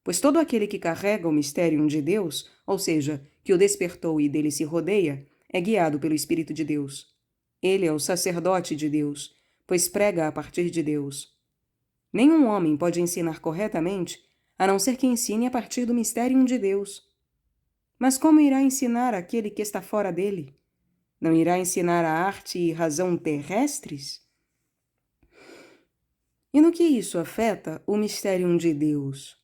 Pois todo aquele que carrega o mistério de Deus, ou seja, que o despertou e dele se rodeia, é guiado pelo Espírito de Deus. Ele é o sacerdote de Deus, pois prega a partir de Deus. Nenhum homem pode ensinar corretamente, a não ser que ensine a partir do mistério de Deus. Mas como irá ensinar aquele que está fora dele? Não irá ensinar a arte e razão terrestres? E no que isso afeta o mistério de Deus?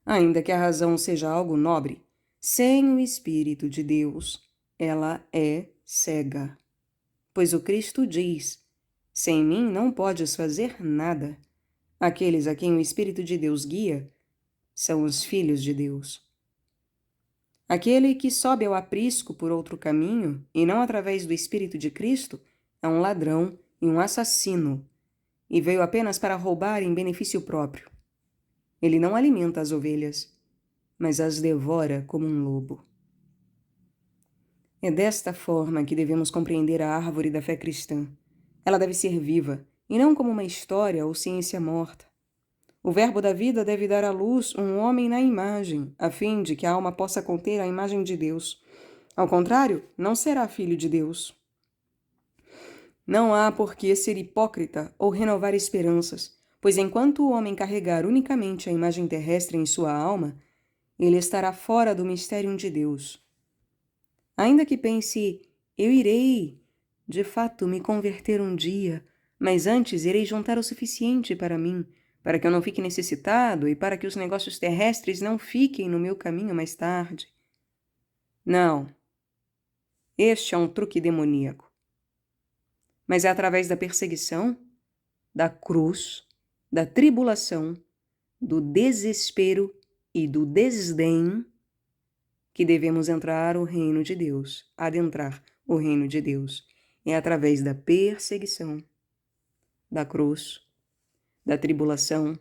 Ainda que a razão seja algo nobre, sem o Espírito de Deus, ela é cega. Pois o Cristo diz: sem mim não podes fazer nada. Aqueles a quem o Espírito de Deus guia são os filhos de Deus. Aquele que sobe ao aprisco por outro caminho, e não através do Espírito de Cristo, é um ladrão e um assassino, e veio apenas para roubar em benefício próprio. Ele não alimenta as ovelhas, mas as devora como um lobo. É desta forma que devemos compreender a árvore da fé cristã. Ela deve ser viva, e não como uma história ou ciência morta. O Verbo da vida deve dar à luz um homem na imagem, a fim de que a alma possa conter a imagem de Deus. Ao contrário, não será filho de Deus. Não há por que ser hipócrita ou renovar esperanças, pois enquanto o homem carregar unicamente a imagem terrestre em sua alma, ele estará fora do mistério de Deus. Ainda que pense, eu irei, de fato, me converter um dia, mas antes irei juntar o suficiente para mim, para que eu não fique necessitado e para que os negócios terrestres não fiquem no meu caminho mais tarde. Não. Este é um truque demoníaco. Mas é através da perseguição, da cruz, da tribulação, do desespero e do desdém que devemos entrar o reino de Deus, adentrar o reino de Deus. É através da perseguição, da cruz, da tribulação,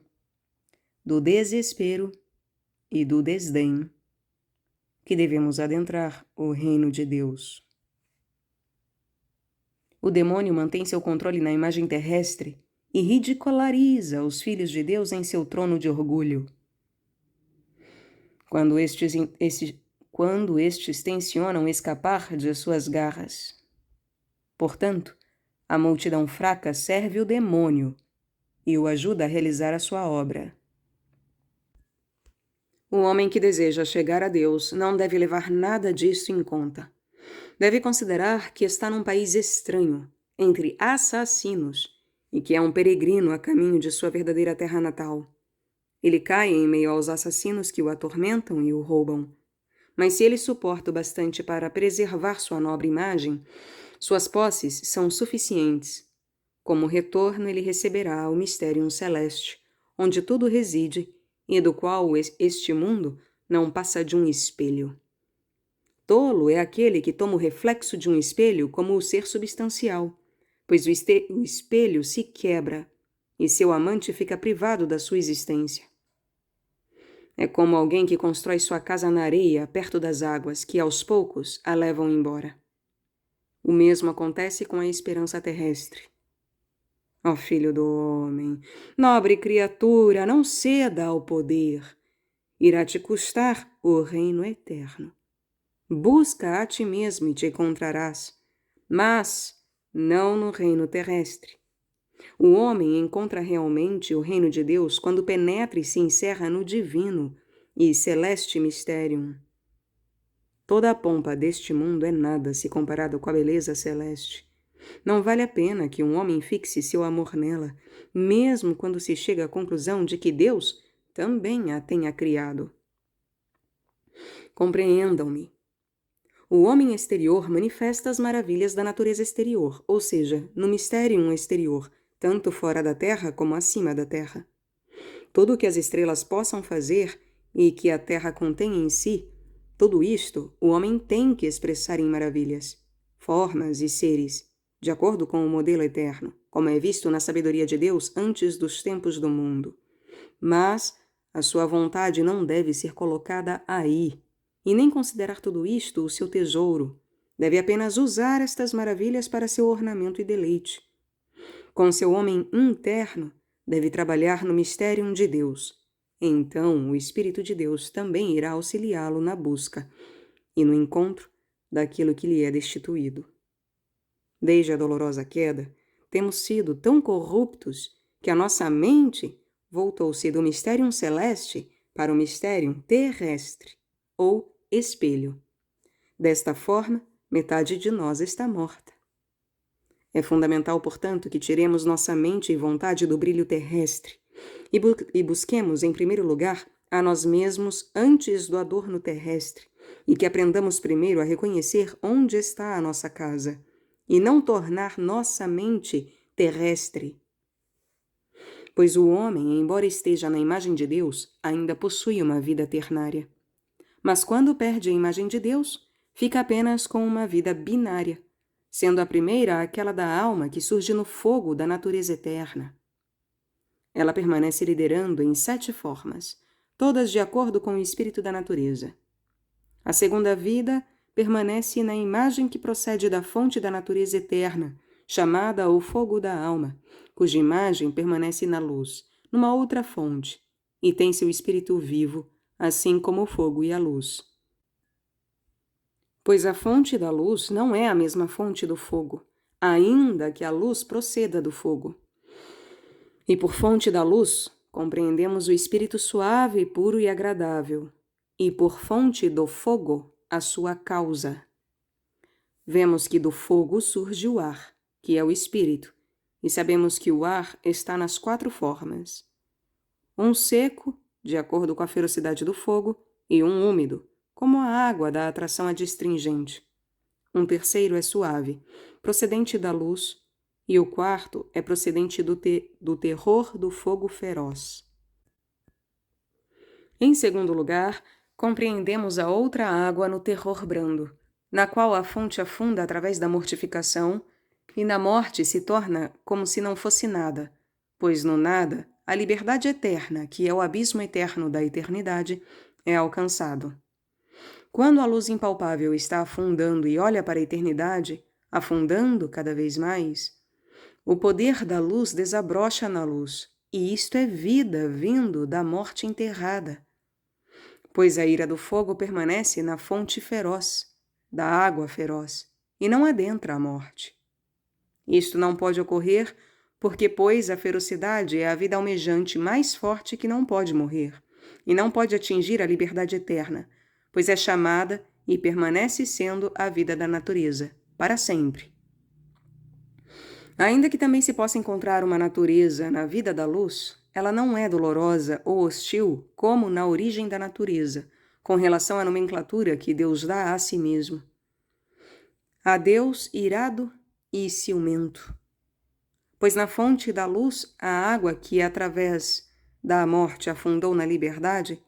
do desespero e do desdém que devemos adentrar o reino de Deus. O demônio mantém seu controle na imagem terrestre e ridiculariza os filhos de Deus em seu trono de orgulho. Quando estes tensionam escapar de suas garras. Portanto, a multidão fraca serve o demônio e o ajuda a realizar a sua obra. O homem que deseja chegar a Deus não deve levar nada disso em conta. Deve considerar que está num país estranho, entre assassinos, e que é um peregrino a caminho de sua verdadeira terra natal. Ele cai em meio aos assassinos que o atormentam e o roubam. Mas se ele suporta o bastante para preservar sua nobre imagem, suas posses são suficientes. Como retorno, ele receberá o mistério celeste, onde tudo reside e do qual este mundo não passa de um espelho. Tolo é aquele que toma o reflexo de um espelho como o ser substancial, pois o espelho se quebra e seu amante fica privado da sua existência. É como alguém que constrói sua casa na areia, perto das águas, que aos poucos a levam embora. O mesmo acontece com a esperança terrestre. Ó filho do homem, nobre criatura, não ceda ao poder. Irá te custar o reino eterno. Busca a ti mesmo e te encontrarás, mas não no reino terrestre. O homem encontra realmente o reino de Deus quando penetra e se encerra no divino e celeste mysterium. Toda a pompa deste mundo é nada se comparado com a beleza celeste. Não vale a pena que um homem fixe seu amor nela, mesmo quando se chega à conclusão de que Deus também a tenha criado. Compreendam-me. O homem exterior manifesta as maravilhas da natureza exterior, ou seja, no mistério exterior, tanto fora da Terra como acima da Terra. Tudo o que as estrelas possam fazer e que a Terra contém em si, tudo isto o homem tem que expressar em maravilhas, formas e seres, de acordo com o modelo eterno, como é visto na sabedoria de Deus antes dos tempos do mundo. Mas a sua vontade não deve ser colocada aí, e nem considerar tudo isto o seu tesouro. Deve apenas usar estas maravilhas para seu ornamento e deleite. Com seu homem interno, deve trabalhar no mistério de Deus. Então, o Espírito de Deus também irá auxiliá-lo na busca e no encontro daquilo que lhe é destituído. Desde a dolorosa queda, temos sido tão corruptos que a nossa mente voltou-se do mistério celeste para o mistério terrestre, ou espelho. Desta forma, metade de nós está morta. É fundamental, portanto, que tiremos nossa mente e vontade do brilho terrestre e busquemos, em primeiro lugar, a nós mesmos antes do adorno terrestre e que aprendamos primeiro a reconhecer onde está a nossa casa e não tornar nossa mente terrestre. Pois o homem, embora esteja na imagem de Deus, ainda possui uma vida ternária. Mas quando perde a imagem de Deus, fica apenas com uma vida binária, sendo a primeira aquela da alma que surge no fogo da natureza eterna. Ela permanece liderando em 7 formas, todas de acordo com o espírito da natureza. A segunda vida permanece na imagem que procede da fonte da natureza eterna, chamada o fogo da alma, cuja imagem permanece na luz, numa outra fonte, e tem seu espírito vivo, assim como o fogo e a luz. Pois a fonte da luz não é a mesma fonte do fogo, ainda que a luz proceda do fogo. E por fonte da luz, compreendemos o espírito suave, puro e agradável, e por fonte do fogo, a sua causa. Vemos que do fogo surge o ar, que é o espírito, e sabemos que o ar está nas 4 formas. Um seco, de acordo com a ferocidade do fogo, e um úmido, como a água da atração adstringente. Um terceiro é suave, procedente da luz, e o quarto é procedente do terror do fogo feroz. Em segundo lugar, compreendemos a outra água no terror brando, na qual a fonte afunda através da mortificação, e na morte se torna como se não fosse nada, pois no nada a liberdade eterna, que é o abismo eterno da eternidade, é alcançado. Quando a luz impalpável está afundando e olha para a eternidade, afundando cada vez mais, o poder da luz desabrocha na luz, e isto é vida vindo da morte enterrada. Pois a ira do fogo permanece na fonte feroz, da água feroz, e não adentra a morte. Isto não pode ocorrer porque, pois, a ferocidade é a vida almejante mais forte que não pode morrer, e não pode atingir a liberdade eterna, pois é chamada e permanece sendo a vida da natureza, para sempre. Ainda que também se possa encontrar uma natureza na vida da luz, ela não é dolorosa ou hostil como na origem da natureza, com relação à nomenclatura que Deus dá a si mesmo. A Deus irado e ciumento. Pois na fonte da luz, a água que através da morte afundou na liberdade,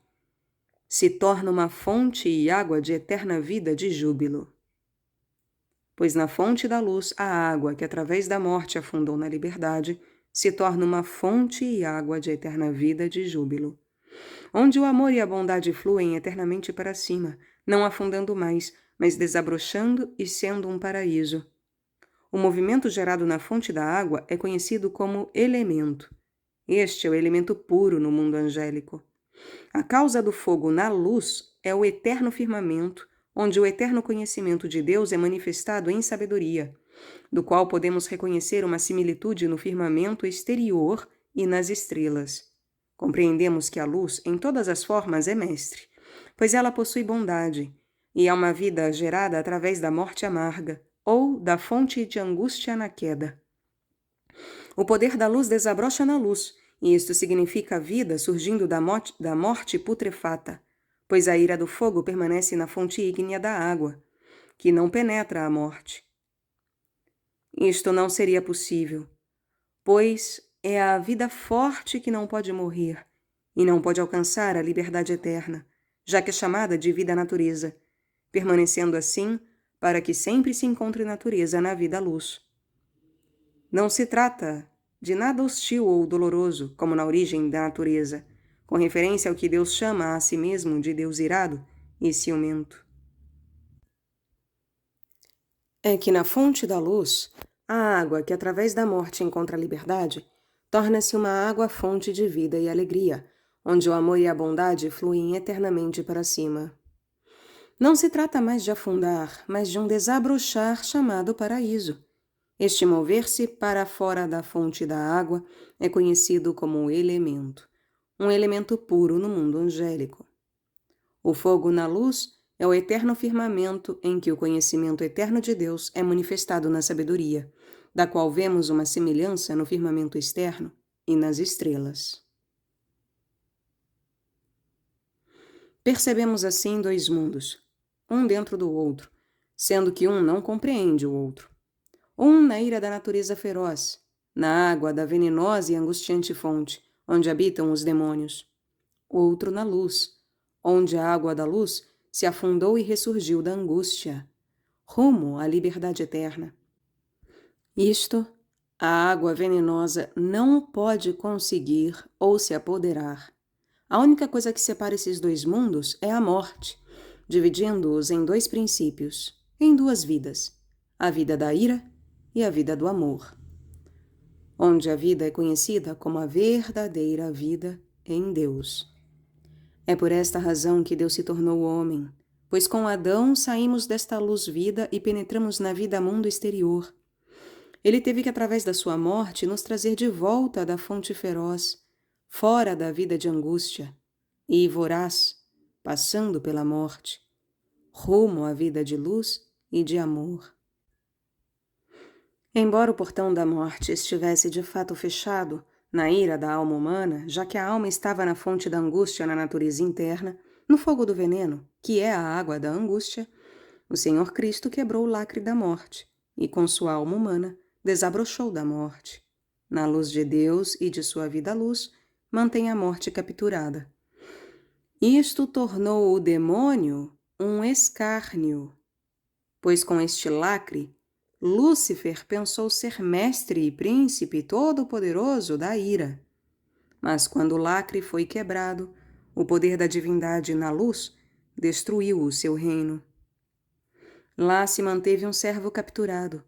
se torna uma fonte e água de eterna vida de júbilo. Pois na fonte da luz, a água que através da morte afundou na liberdade, se torna uma fonte e água de eterna vida de júbilo. onde o amor e a bondade fluem eternamente para cima, não afundando mais, mas desabrochando e sendo um paraíso. O movimento gerado na fonte da água é conhecido como elemento. Este é o elemento puro no mundo angélico. A causa do fogo na luz é o eterno firmamento, onde o eterno conhecimento de Deus é manifestado em sabedoria, do qual podemos reconhecer uma similitude no firmamento exterior e nas estrelas. Compreendemos que a luz, em todas as formas, é mestre, pois ela possui bondade, e é uma vida gerada através da morte amarga, ou da fonte de angústia na queda. O poder da luz desabrocha na luz, e isto significa a vida surgindo da morte putrefata, pois a ira do fogo permanece na fonte ígnea da água, que não penetra a morte. Isto não seria possível, pois é a vida forte que não pode morrer e não pode alcançar a liberdade eterna, já que é chamada de vida natureza, permanecendo assim para que sempre se encontre natureza na vida-luz. Não se trata de nada hostil ou doloroso, como na origem da natureza, com referência ao que Deus chama a si mesmo de Deus irado e ciumento. É que na fonte da luz, a água que através da morte encontra a liberdade, torna-se uma água-fonte de vida e alegria, onde o amor e a bondade fluem eternamente para cima. Não se trata mais de afundar, mas de um desabrochar chamado paraíso. Este mover-se para fora da fonte da água é conhecido como elemento, um elemento puro no mundo angélico. O fogo na luz é o eterno firmamento em que o conhecimento eterno de Deus é manifestado na sabedoria, da qual vemos uma semelhança no firmamento externo e nas estrelas. Percebemos assim dois mundos, um dentro do outro, sendo que um não compreende o outro. Um na ira da natureza feroz, na água da venenosa e angustiante fonte, onde habitam os demônios. Outro na luz, onde a água da luz se afundou e ressurgiu da angústia, rumo à liberdade eterna. Isto, a água venenosa não pode conseguir ou se apoderar. A única coisa que separa esses dois mundos é a morte, dividindo-os em dois princípios, em duas vidas, a vida da ira e a vida do amor, onde a vida é conhecida como a verdadeira vida em Deus. É por esta razão que Deus se tornou homem, pois com Adão saímos desta luz-vida e penetramos na vida-mundo exterior. Ele teve que, através da sua morte, nos trazer de volta da fonte feroz, fora da vida de angústia, e voraz, passando pela morte, rumo à vida de luz e de amor. Embora o portão da morte estivesse de fato fechado, na ira da alma humana, já que a alma estava na fonte da angústia na natureza interna, no fogo do veneno, que é a água da angústia, o Senhor Cristo quebrou o lacre da morte e, com sua alma humana, desabrochou da morte. Na luz de Deus e de sua vida-luz, mantém a morte capturada. Isto tornou o demônio um escárnio, pois com este lacre, Lúcifer pensou ser mestre e príncipe todo-poderoso da ira. Mas quando o lacre foi quebrado, o poder da divindade na luz destruiu o seu reino. Lá se manteve um servo capturado,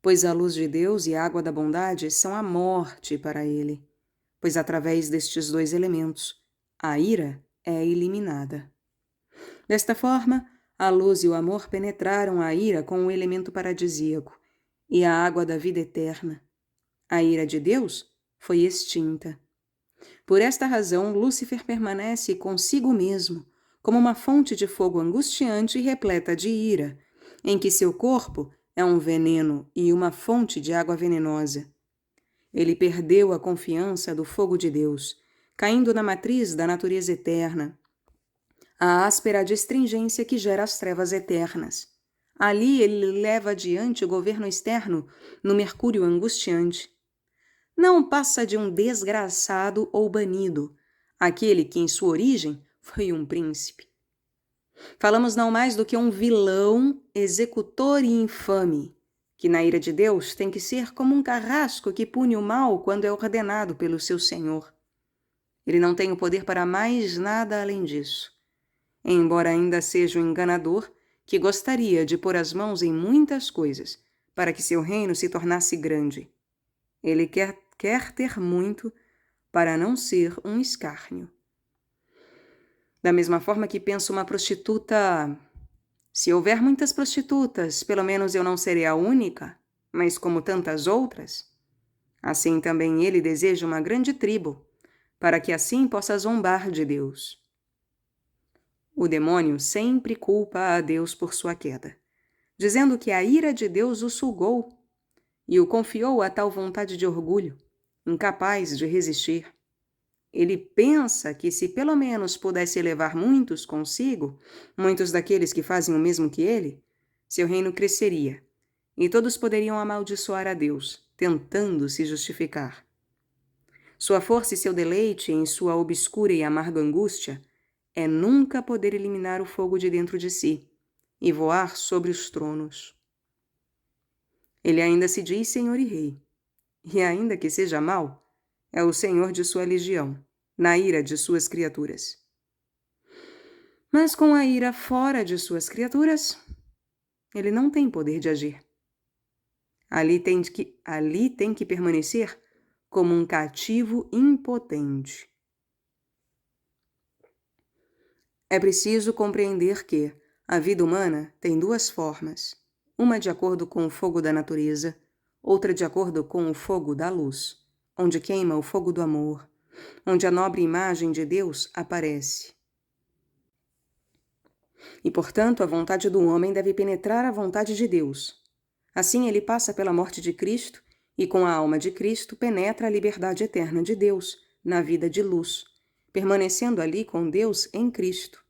pois a luz de Deus e a água da bondade são a morte para ele, pois através destes dois elementos, a ira é eliminada. Desta forma, a luz e o amor penetraram a ira com o elemento paradisíaco e a água da vida eterna. A ira de Deus foi extinta. Por esta razão, Lúcifer permanece consigo mesmo, como uma fonte de fogo angustiante e repleta de ira, em que seu corpo é um veneno e uma fonte de água venenosa. Ele perdeu a confiança do fogo de Deus, caindo na matriz da natureza eterna, a áspera adstringência que gera as trevas eternas. Ali ele leva adiante o governo externo no mercúrio angustiante. Não passa de um desgraçado ou banido, aquele que em sua origem foi um príncipe. Falamos não mais do que um vilão, executor e infame, que na ira de Deus tem que ser como um carrasco que pune o mal quando é ordenado pelo seu senhor. Ele não tem o poder para mais nada além disso. Embora ainda seja um enganador que gostaria de pôr as mãos em muitas coisas para que seu reino se tornasse grande. Ele quer ter muito para não ser um escárnio. Da mesma forma que pensa uma prostituta: se houver muitas prostitutas, pelo menos eu não serei a única, mas como tantas outras. Assim também ele deseja uma grande tribo, para que assim possa zombar de Deus. O demônio sempre culpa a Deus por sua queda, dizendo que a ira de Deus o sugou e o confiou a tal vontade de orgulho, incapaz de resistir. Ele pensa que se pelo menos pudesse levar muitos consigo, muitos daqueles que fazem o mesmo que ele, seu reino cresceria, e todos poderiam amaldiçoar a Deus, tentando se justificar. Sua força e seu deleite em sua obscura e amarga angústia é nunca poder eliminar o fogo de dentro de si e voar sobre os tronos. Ele ainda se diz Senhor e Rei, e ainda que seja mau, é o Senhor de sua legião, na ira de suas criaturas. Mas com a ira fora de suas criaturas, ele não tem poder de agir. Ali tem que permanecer como um cativo impotente. É preciso compreender que a vida humana tem duas formas, uma de acordo com o fogo da natureza, outra de acordo com o fogo da luz, onde queima o fogo do amor, onde a nobre imagem de Deus aparece. E, portanto, a vontade do homem deve penetrar a vontade de Deus. Assim ele passa pela morte de Cristo e, com a alma de Cristo, penetra a liberdade eterna de Deus, na vida de luz, permanecendo ali com Deus em Cristo.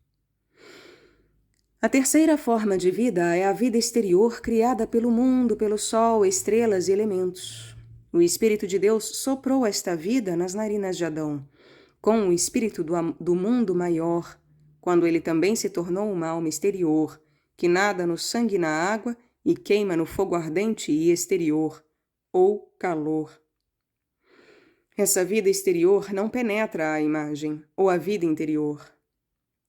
A terceira forma de vida é a vida exterior criada pelo mundo, pelo sol, estrelas e elementos. O Espírito de Deus soprou esta vida nas narinas de Adão, com o espírito do mundo maior, quando ele também se tornou uma alma exterior, que nada no sangue e na água e queima no fogo ardente e exterior, ou calor. Essa vida exterior não penetra a imagem, ou a vida interior.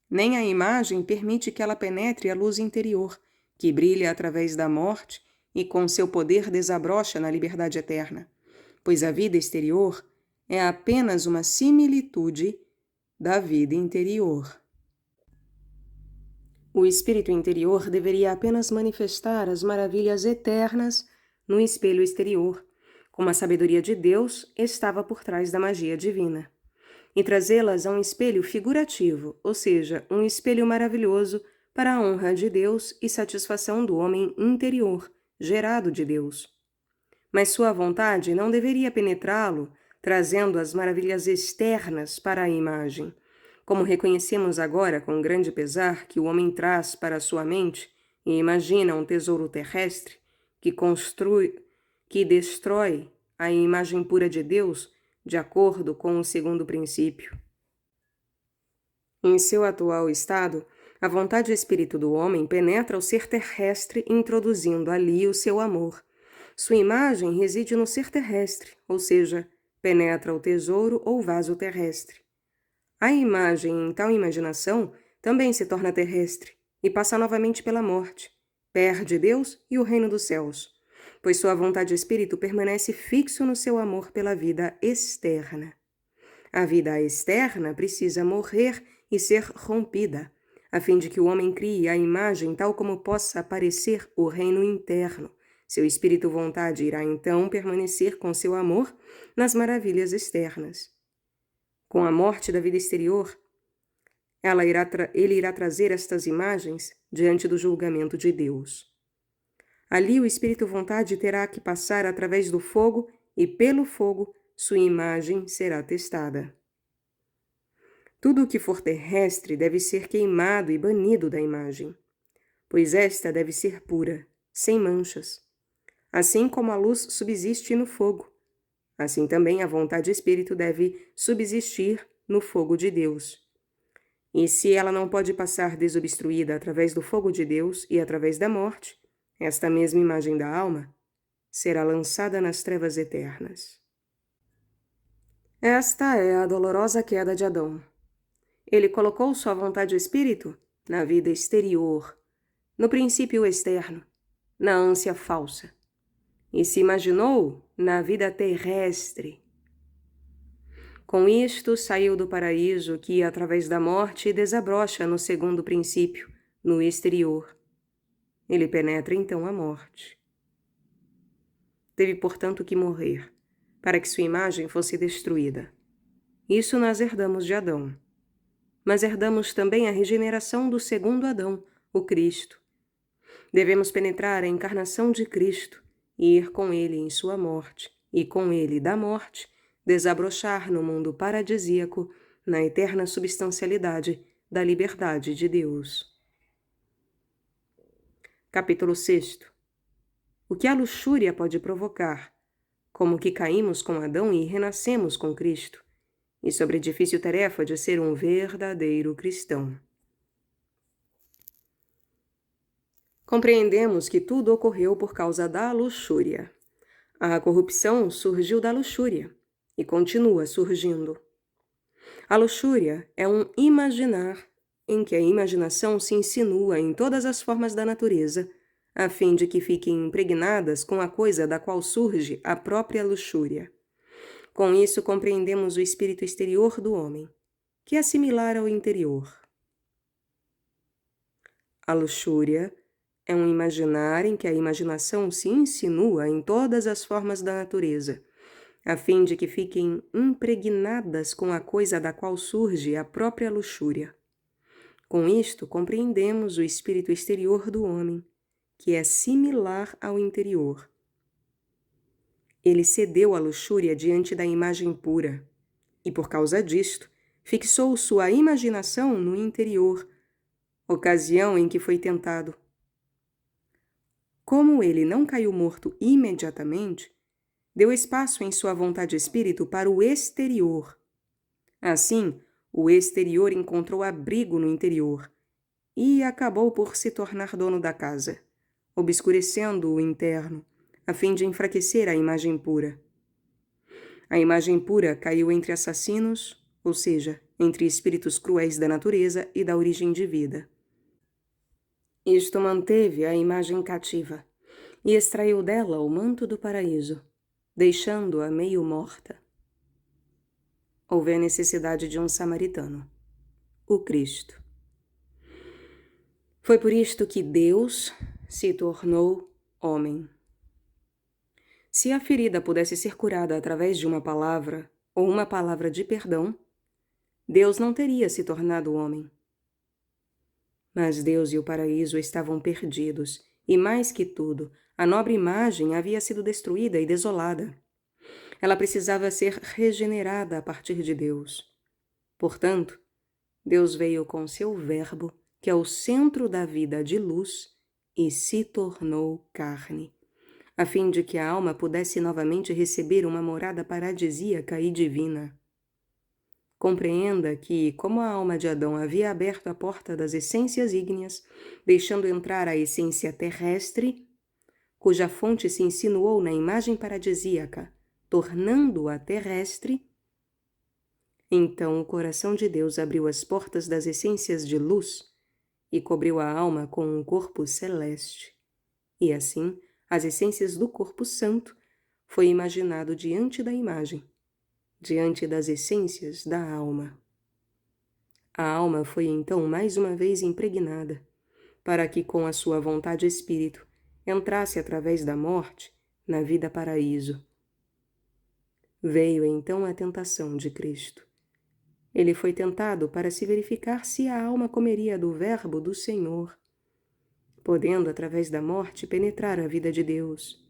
Nem a imagem permite que ela penetre a luz interior, que brilha através da morte e com seu poder desabrocha na liberdade eterna, pois a vida exterior é apenas uma similitude da vida interior. O espírito interior deveria apenas manifestar as maravilhas eternas no espelho exterior, como a sabedoria de Deus estava por trás da magia divina, e trazê-las a um espelho figurativo, ou seja, um espelho maravilhoso para a honra de Deus e satisfação do homem interior, gerado de Deus. Mas sua vontade não deveria penetrá-lo, trazendo as maravilhas externas para a imagem, como reconhecemos agora com grande pesar que o homem traz para sua mente e imagina um tesouro terrestre que destrói a imagem pura de Deus de acordo com o segundo princípio. Em seu atual estado, a vontade e o espírito do homem penetra o ser terrestre, introduzindo ali o seu amor. Sua imagem reside no ser terrestre, ou seja, penetra o tesouro ou vaso terrestre. A imagem em tal imaginação também se torna terrestre e passa novamente pela morte, perde Deus e o reino dos céus, pois sua vontade e espírito permanece fixo no seu amor pela vida externa. A vida externa precisa morrer e ser rompida, a fim de que o homem crie a imagem tal como possa aparecer o reino interno. Seu espírito vontade irá então permanecer com seu amor nas maravilhas externas. Com a morte da vida exterior, ele irá trazer estas imagens diante do julgamento de Deus. Ali o espírito vontade terá que passar através do fogo e pelo fogo sua imagem será testada. Tudo o que for terrestre deve ser queimado e banido da imagem, pois esta deve ser pura, sem manchas. Assim como a luz subsiste no fogo, assim também a vontade e espírito deve subsistir no fogo de Deus. E se ela não pode passar desobstruída através do fogo de Deus e através da morte, esta mesma imagem da alma será lançada nas trevas eternas. Esta é a dolorosa queda de Adão. Ele colocou sua vontade e espírito na vida exterior, no princípio externo, na ânsia falsa, e se imaginou na vida terrestre. Com isto, saiu do paraíso que, através da morte, desabrocha no segundo princípio, no exterior. Ele penetra então a morte. Teve, portanto, que morrer, para que sua imagem fosse destruída. Isso nós herdamos de Adão. Mas herdamos também a regeneração do segundo Adão, o Cristo. Devemos penetrar a encarnação de Cristo e ir com ele em sua morte, e com ele da morte, desabrochar no mundo paradisíaco, na eterna substancialidade da liberdade de Deus. Capítulo 6. O que a luxúria pode provocar, como que caímos com Adão e renascemos com Cristo, e sobre a difícil tarefa de ser um verdadeiro cristão. Compreendemos que tudo ocorreu por causa da luxúria. A corrupção surgiu da luxúria e continua surgindo. A luxúria é um imaginar em que a imaginação se insinua em todas as formas da natureza, a fim de que fiquem impregnadas com a coisa da qual surge a própria luxúria. Com isso, compreendemos o espírito exterior do homem, que é similar ao interior. A luxúria é um imaginar em que a imaginação se insinua em todas as formas da natureza, a fim de que fiquem impregnadas com a coisa da qual surge a própria luxúria. Com isto, compreendemos o espírito exterior do homem, que é similar ao interior. Ele cedeu à luxúria diante da imagem pura, e por causa disto, fixou sua imaginação no interior, ocasião em que foi tentado. Como ele não caiu morto imediatamente, deu espaço em sua vontade e espírito para o exterior. Assim, o exterior encontrou abrigo no interior e acabou por se tornar dono da casa, obscurecendo o interno, a fim de enfraquecer a imagem pura. A imagem pura caiu entre assassinos, ou seja, entre espíritos cruéis da natureza e da origem de vida. Isto manteve a imagem cativa e extraiu dela o manto do paraíso, deixando-a meio morta. Houve a necessidade de um samaritano, o Cristo. Foi por isto que Deus se tornou homem. Se a ferida pudesse ser curada através de uma palavra ou uma palavra de perdão, Deus não teria se tornado homem. Mas Deus e o paraíso estavam perdidos, e mais que tudo, a nobre imagem havia sido destruída e desolada. Ela precisava ser regenerada a partir de Deus. Portanto, Deus veio com seu Verbo, que é o centro da vida de luz, e se tornou carne, a fim de que a alma pudesse novamente receber uma morada paradisíaca e divina. Compreenda que, como a alma de Adão havia aberto a porta das essências ígneas, deixando entrar a essência terrestre, cuja fonte se insinuou na imagem paradisíaca, tornando-a terrestre, então o coração de Deus abriu as portas das essências de luz e cobriu a alma com um corpo celeste. E assim, as essências do corpo santo foi imaginado diante da imagem, diante das essências da alma. A alma foi então mais uma vez impregnada, para que com a sua vontade e espírito entrasse através da morte na vida paraíso. Veio então a tentação de Cristo. Ele foi tentado para se verificar se a alma comeria do Verbo do Senhor, podendo, através da morte, penetrar a vida de Deus.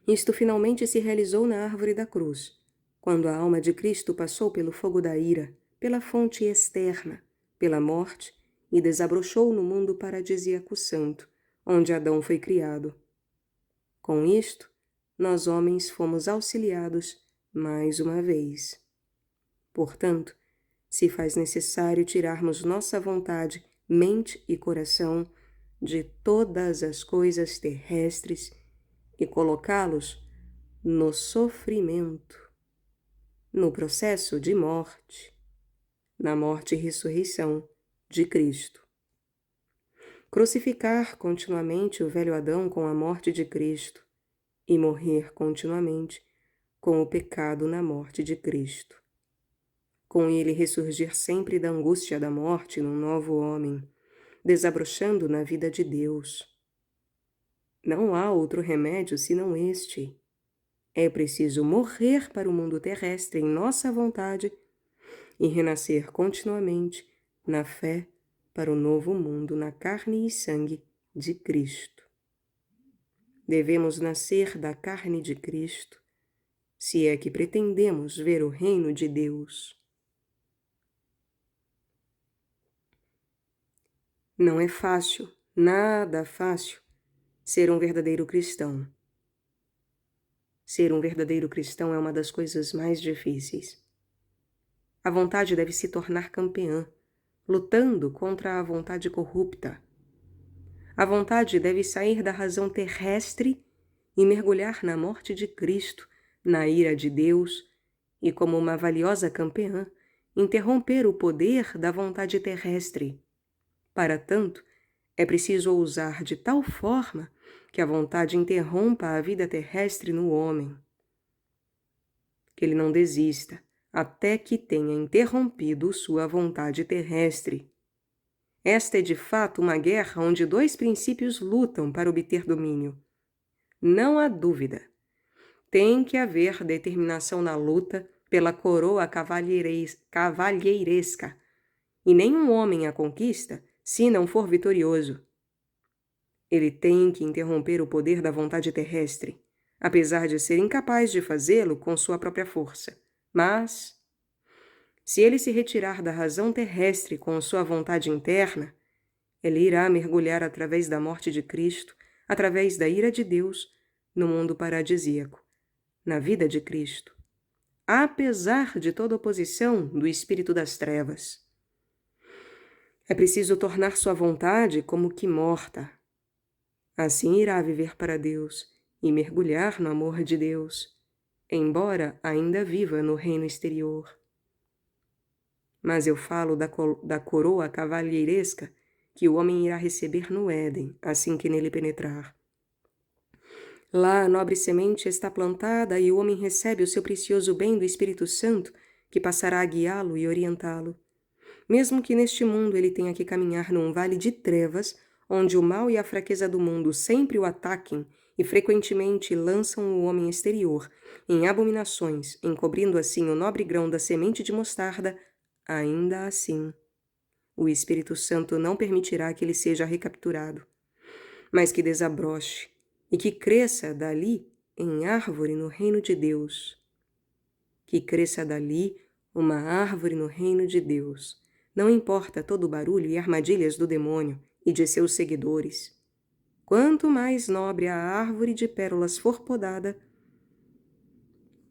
Isto finalmente se realizou na árvore da cruz, quando a alma de Cristo passou pelo fogo da ira, pela fonte externa, pela morte, e desabrochou no mundo paradisíaco santo, onde Adão foi criado. Com isto, nós homens fomos auxiliados mais uma vez. Portanto, se faz necessário tirarmos nossa vontade, mente e coração de todas as coisas terrestres e colocá-los no sofrimento. no processo de morte, na morte e ressurreição de Cristo. Crucificar continuamente o velho Adão com a morte de Cristo e morrer continuamente com o pecado na morte de Cristo. Com ele ressurgir sempre da angústia da morte num novo homem, desabrochando na vida de Deus. Não há outro remédio senão este. É preciso morrer para o mundo terrestre em nossa vontade e renascer continuamente na fé para o novo mundo na carne e sangue de Cristo. Devemos nascer da carne de Cristo, se é que pretendemos ver o reino de Deus. Não é fácil, nada fácil, ser um verdadeiro cristão. Ser um verdadeiro cristão é uma das coisas mais difíceis. A vontade deve se tornar campeã, lutando contra a vontade corrupta. A vontade deve sair da razão terrestre e mergulhar na morte de Cristo, na ira de Deus, e como uma valiosa campeã, interromper o poder da vontade terrestre. Para tanto, é preciso ousar de tal forma que a vontade interrompa a vida terrestre no homem. Que ele não desista até que tenha interrompido sua vontade terrestre. Esta é de fato uma guerra onde dois princípios lutam para obter domínio. Não há dúvida. Tem que haver determinação na luta pela coroa cavalheiresca, e nenhum homem a conquista se não for vitorioso. Ele tem que interromper o poder da vontade terrestre, apesar de ser incapaz de fazê-lo com sua própria força. Mas, se ele se retirar da razão terrestre com sua vontade interna, ele irá mergulhar através da morte de Cristo, através da ira de Deus, no mundo paradisíaco, na vida de Cristo, apesar de toda oposição do espírito das trevas. É preciso tornar sua vontade como que morta. Assim irá viver para Deus e mergulhar no amor de Deus, embora ainda viva no reino exterior. Mas eu falo da coroa cavalheiresca que o homem irá receber no Éden, assim que nele penetrar. Lá a nobre semente está plantada e o homem recebe o seu precioso bem do Espírito Santo, que passará a guiá-lo e orientá-lo. Mesmo que neste mundo ele tenha que caminhar num vale de trevas, onde o mal e a fraqueza do mundo sempre o ataquem e frequentemente lançam o homem exterior em abominações, encobrindo assim o nobre grão da semente de mostarda, ainda assim, o Espírito Santo não permitirá que ele seja recapturado, mas que desabroche e que cresça dali em árvore no reino de Deus. Que cresça dali uma árvore no reino de Deus. Não importa todo o barulho e armadilhas do demônio e de seus seguidores. Quanto mais nobre a árvore de pérolas for podada,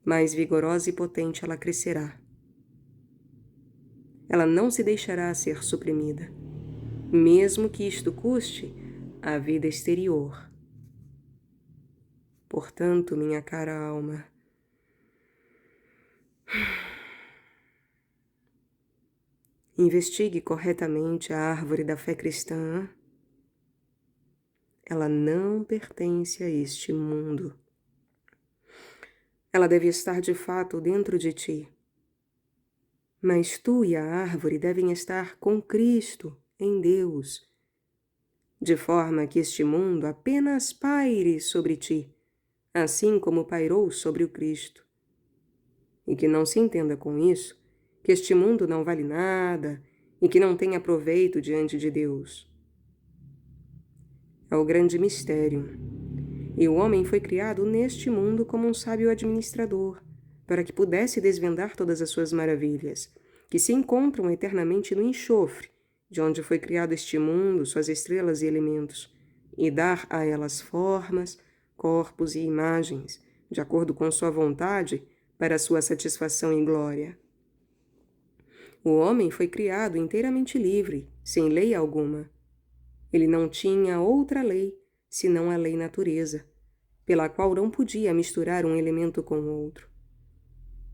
mais vigorosa e potente ela crescerá. Ela não se deixará ser suprimida, mesmo que isto custe a vida exterior. Portanto, minha cara alma, investigue corretamente a árvore da fé cristã. Ela não pertence a este mundo. Ela deve estar de fato dentro de ti. Mas tu e a árvore devem estar com Cristo, em Deus, de forma que este mundo apenas paire sobre ti, assim como pairou sobre o Cristo. E que não se entenda com isso que este mundo não vale nada e que não tenha proveito diante de Deus. É o grande mistério. E o homem foi criado neste mundo como um sábio administrador, para que pudesse desvendar todas as suas maravilhas, que se encontram eternamente no enxofre, de onde foi criado este mundo, suas estrelas e elementos, e dar a elas formas, corpos e imagens, de acordo com sua vontade, para sua satisfação e glória. O homem foi criado inteiramente livre, sem lei alguma. Ele não tinha outra lei, senão a lei natureza, pela qual não podia misturar um elemento com outro.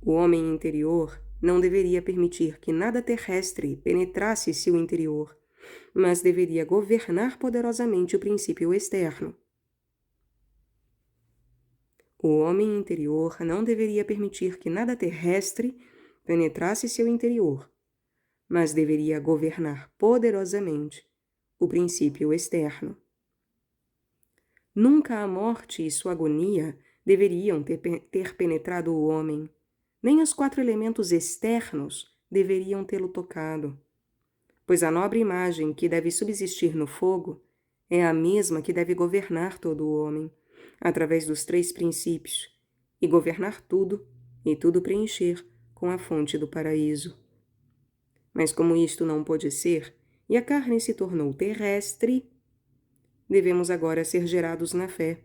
O homem interior não deveria permitir que nada terrestre penetrasse seu interior, mas deveria governar poderosamente o princípio externo. O homem interior não deveria permitir que nada terrestre penetrasse seu interior, mas deveria governar poderosamente o princípio externo. Nunca a morte e sua agonia deveriam ter penetrado o homem, nem os 4 elementos externos deveriam tê-lo tocado, pois a nobre imagem que deve subsistir no fogo é a mesma que deve governar todo o homem, através dos 3 princípios, e governar tudo, e tudo preencher com a fonte do paraíso. Mas como isto não pôde ser, e a carne se tornou terrestre, devemos agora ser gerados na fé,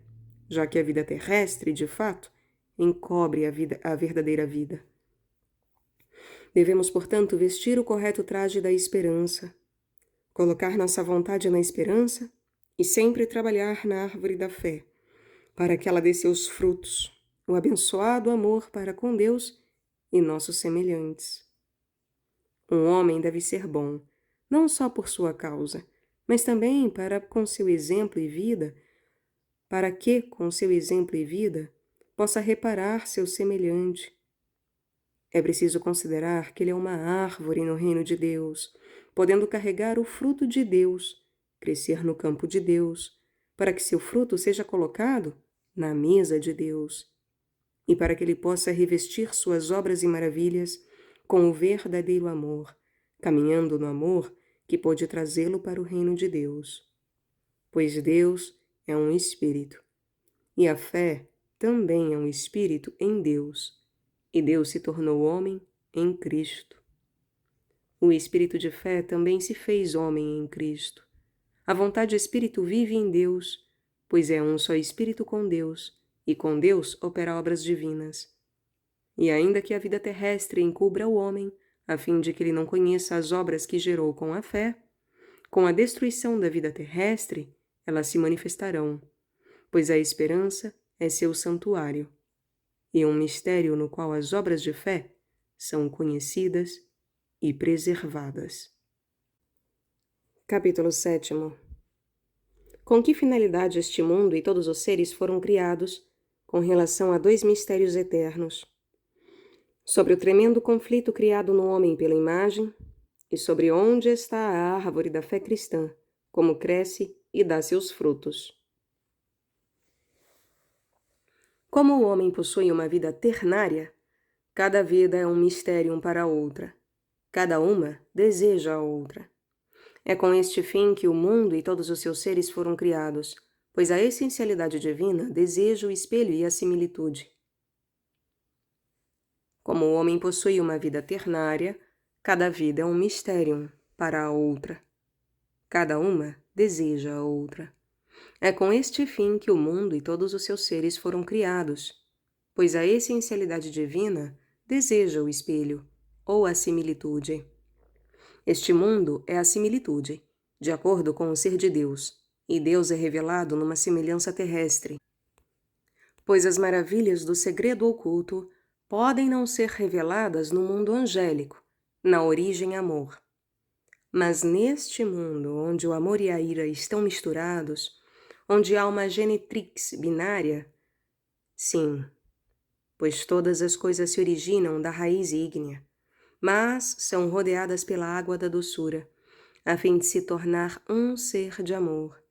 já que a vida terrestre, de fato, encobre a verdadeira vida. Devemos, portanto, vestir o correto traje da esperança, colocar nossa vontade na esperança e sempre trabalhar na árvore da fé, para que ela dê seus frutos, o abençoado amor para com Deus e nossos semelhantes. Um homem deve ser bom, não só por sua causa, mas também para que, com seu exemplo e vida, possa reparar seu semelhante. É preciso considerar que ele é uma árvore no reino de Deus, podendo carregar o fruto de Deus, crescer no campo de Deus, para que seu fruto seja colocado na mesa de Deus, e para que ele possa revestir suas obras e maravilhas com o verdadeiro amor, caminhando no amor que pode trazê-lo para o reino de Deus. Pois Deus é um Espírito, e a fé também é um Espírito em Deus, e Deus se tornou homem em Cristo. O Espírito de fé também se fez homem em Cristo. A vontade Espírito vive em Deus, pois é um só Espírito com Deus, e com Deus opera obras divinas. E ainda que a vida terrestre encubra o homem, a fim de que ele não conheça as obras que gerou com a fé, com a destruição da vida terrestre, elas se manifestarão, pois a esperança é seu santuário, e um mistério no qual as obras de fé são conhecidas e preservadas. Capítulo 7. Com que finalidade este mundo e todos os seres foram criados, com relação a 2 mistérios eternos? Sobre o tremendo conflito criado no homem pela imagem, e sobre onde está a árvore da fé cristã, como cresce e dá seus frutos. Como o homem possui uma vida ternária, cada vida é um mistério para a outra. Cada uma deseja a outra. É com este fim que o mundo e todos os seus seres foram criados, pois a essencialidade divina deseja o espelho e a similitude. Como o homem possui uma vida ternária, cada vida é um mistério para a outra. Cada uma deseja a outra. É com este fim que o mundo e todos os seus seres foram criados, pois a essencialidade divina deseja o espelho, ou a similitude. Este mundo é a similitude, de acordo com o ser de Deus, e Deus é revelado numa semelhança terrestre. Pois as maravilhas do segredo oculto podem não ser reveladas no mundo angélico, na origem amor. Mas neste mundo, onde o amor e a ira estão misturados, onde há uma genetrix binária, sim, pois todas as coisas se originam da raiz ígnea, mas são rodeadas pela água da doçura, a fim de se tornar um ser de amor.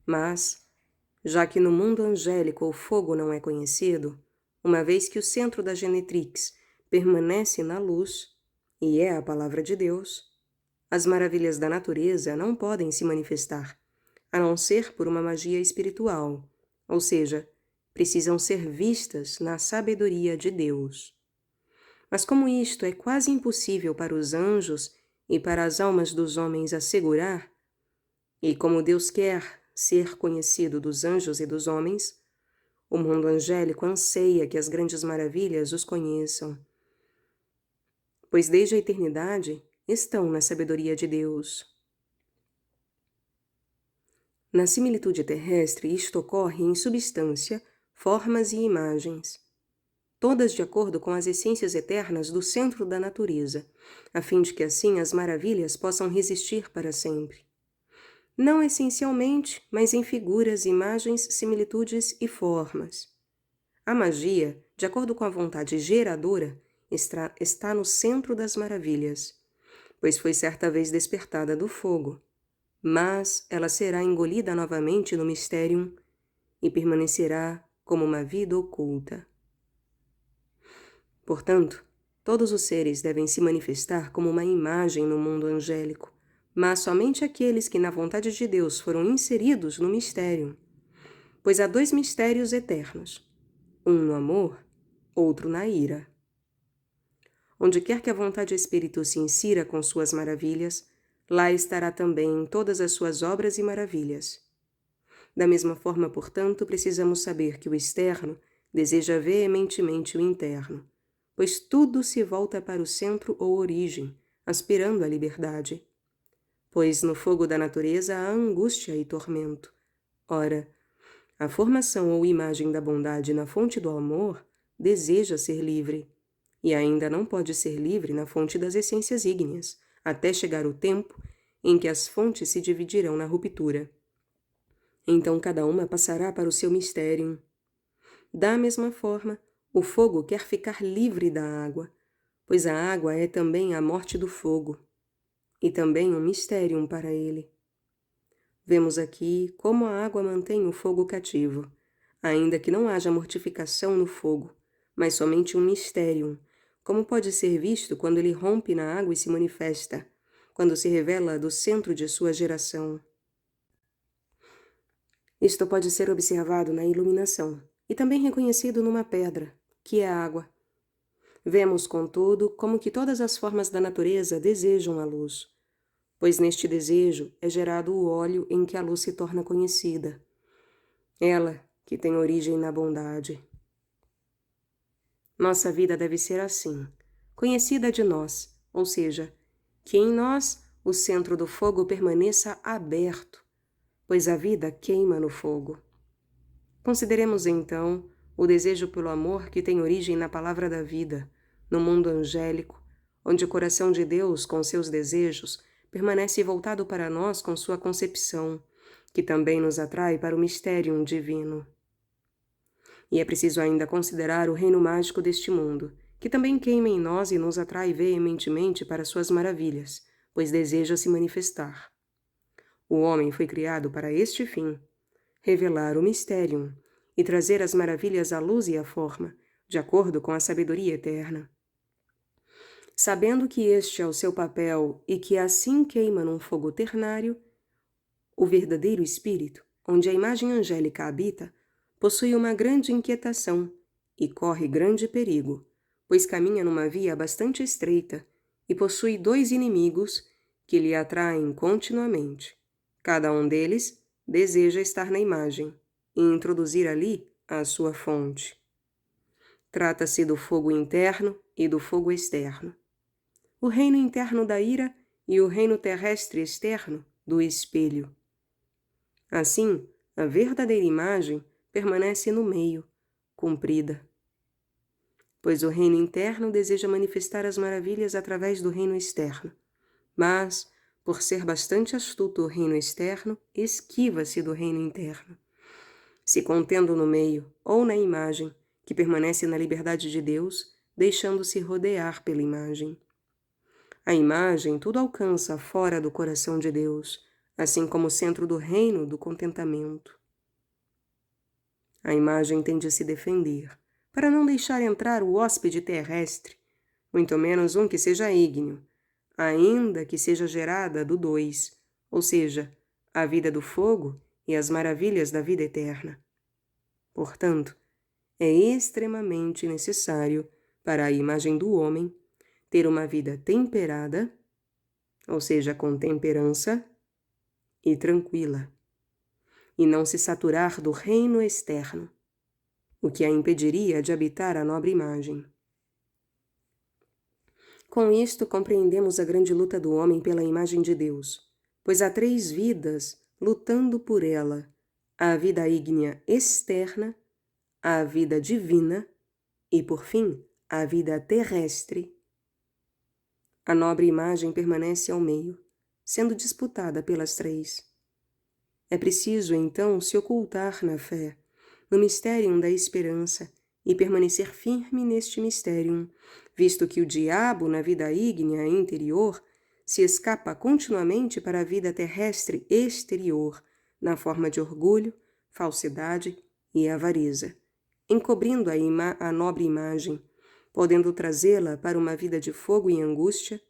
Mas, já que no mundo angélico o fogo não é conhecido, uma vez que o centro da genetrix permanece na luz, e é a palavra de Deus, as maravilhas da natureza não podem se manifestar, a não ser por uma magia espiritual, ou seja, precisam ser vistas na sabedoria de Deus. Mas como isto é quase impossível para os anjos e para as almas dos homens assegurar, e como Deus quer ser conhecido dos anjos e dos homens, o mundo angélico anseia que as grandes maravilhas os conheçam, pois desde a eternidade estão na sabedoria de Deus. Na similitude terrestre, isto ocorre em substância, formas e imagens. todas de acordo com as essências eternas do centro da natureza, a fim de que assim as maravilhas possam resistir para sempre. Não essencialmente, mas em figuras, imagens, similitudes e formas. A magia, de acordo com a vontade geradora, está no centro das maravilhas, pois foi certa vez despertada do fogo, mas ela será engolida novamente no Mysterium e permanecerá como uma vida oculta. Portanto, todos os seres devem se manifestar como uma imagem no mundo angélico, mas somente aqueles que na vontade de Deus foram inseridos no Mysterium, pois há 2 mistérios eternos, um no amor, outro na ira. Onde quer que a vontade espírito se insira com suas maravilhas, lá estará também todas as suas obras e maravilhas. Da mesma forma, portanto, precisamos saber que o externo deseja veementemente o interno, pois tudo se volta para o centro ou origem, aspirando à liberdade. Pois no fogo da natureza há angústia e tormento. Ora, a formação ou imagem da bondade na fonte do amor deseja ser livre, e ainda não pode ser livre na fonte das essências ígneas, até chegar o tempo em que as fontes se dividirão na ruptura. Então cada uma passará para o seu mistério. Da mesma forma, o fogo quer ficar livre da água, pois a água é também a morte do fogo, e também um mistério para ele. Vemos aqui como a água mantém o fogo cativo, ainda que não haja mortificação no fogo, mas somente um mistério, como pode ser visto quando ele rompe na água e se manifesta, quando se revela do centro de sua geração. Isto pode ser observado na iluminação, e também reconhecido numa pedra, que é a água. Vemos, contudo, como que todas as formas da natureza desejam a luz, pois neste desejo é gerado o óleo em que a luz se torna conhecida. Ela, que tem origem na bondade. Nossa vida deve ser assim, conhecida de nós, ou seja, que em nós o centro do fogo permaneça aberto, pois a vida queima no fogo. Consideremos, então, o desejo pelo amor que tem origem na palavra da vida, no mundo angélico, onde o coração de Deus, com seus desejos, permanece voltado para nós com sua concepção, que também nos atrai para o mistério divino. E é preciso ainda considerar o reino mágico deste mundo, que também queima em nós e nos atrai veementemente para suas maravilhas, pois deseja se manifestar. O homem foi criado para este fim, revelar o mistério e trazer as maravilhas à luz e à forma, de acordo com a sabedoria eterna. Sabendo que este é o seu papel e que assim queima num fogo ternário, o verdadeiro espírito, onde a imagem angélica habita, possui uma grande inquietação e corre grande perigo, pois caminha numa via bastante estreita e possui 2 inimigos que lhe atraem continuamente. Cada um deles deseja estar na imagem e introduzir ali a sua fonte. Trata-se do fogo interno e do fogo externo. O reino interno da ira e o reino terrestre externo do espelho. Assim, a verdadeira imagem permanece no meio, comprida. Pois o reino interno deseja manifestar as maravilhas através do reino externo, mas, por ser bastante astuto o reino externo, esquiva-se do reino interno, se contendo no meio ou na imagem, que permanece na liberdade de Deus, deixando-se rodear pela imagem. A imagem tudo alcança fora do coração de Deus, assim como o centro do reino do contentamento. A imagem tem de se defender, para não deixar entrar o hóspede terrestre, muito menos um que seja ígneo, ainda que seja gerada do 2, ou seja, a vida do fogo e as maravilhas da vida eterna. Portanto, é extremamente necessário, para a imagem do homem, ter uma vida temperada, ou seja, com temperança, e tranquila, e não se saturar do reino externo, o que a impediria de habitar a nobre imagem. Com isto compreendemos a grande luta do homem pela imagem de Deus, pois há 3 vidas lutando por ela: a vida ígnea externa, a vida divina e, por fim, a vida terrestre. A nobre imagem permanece ao meio, sendo disputada pelas três. É preciso, então, se ocultar na fé, no mistério da esperança, e permanecer firme neste mistério, visto que o diabo, na vida ígnea interior, se escapa continuamente para a vida terrestre exterior, na forma de orgulho, falsidade e avareza, encobrindo a nobre imagem, podendo trazê-la para uma vida de fogo e angústia,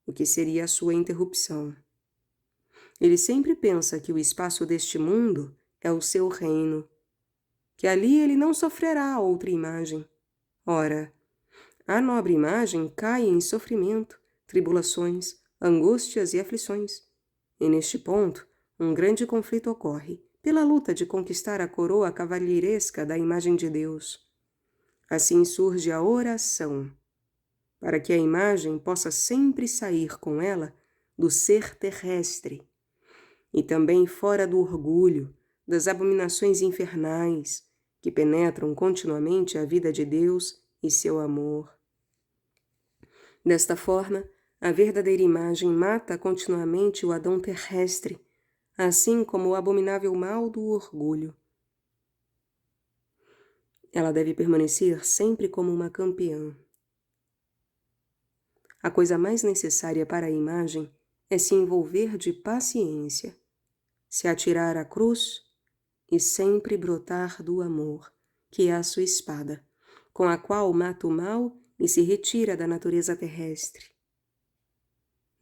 o que seria a sua interrupção. Ele sempre pensa que o espaço deste mundo é o seu reino, que ali ele não sofrerá outra imagem. Ora, a nobre imagem cai em sofrimento, tribulações, angústias e aflições. E neste ponto, um grande conflito ocorre, pela luta de conquistar a coroa cavalheiresca da imagem de Deus. Assim surge a oração, para que a imagem possa sempre sair com ela do ser terrestre, e também fora do orgulho, das abominações infernais, que penetram continuamente a vida de Deus e seu amor. Desta forma, a verdadeira imagem mata continuamente o Adão terrestre, assim como o abominável mal do orgulho. Ela deve permanecer sempre como uma campeã. A coisa mais necessária para a imagem é se envolver de paciência, se atirar à cruz e sempre brotar do amor, que é a sua espada, com a qual mata o mal e se retira da natureza terrestre.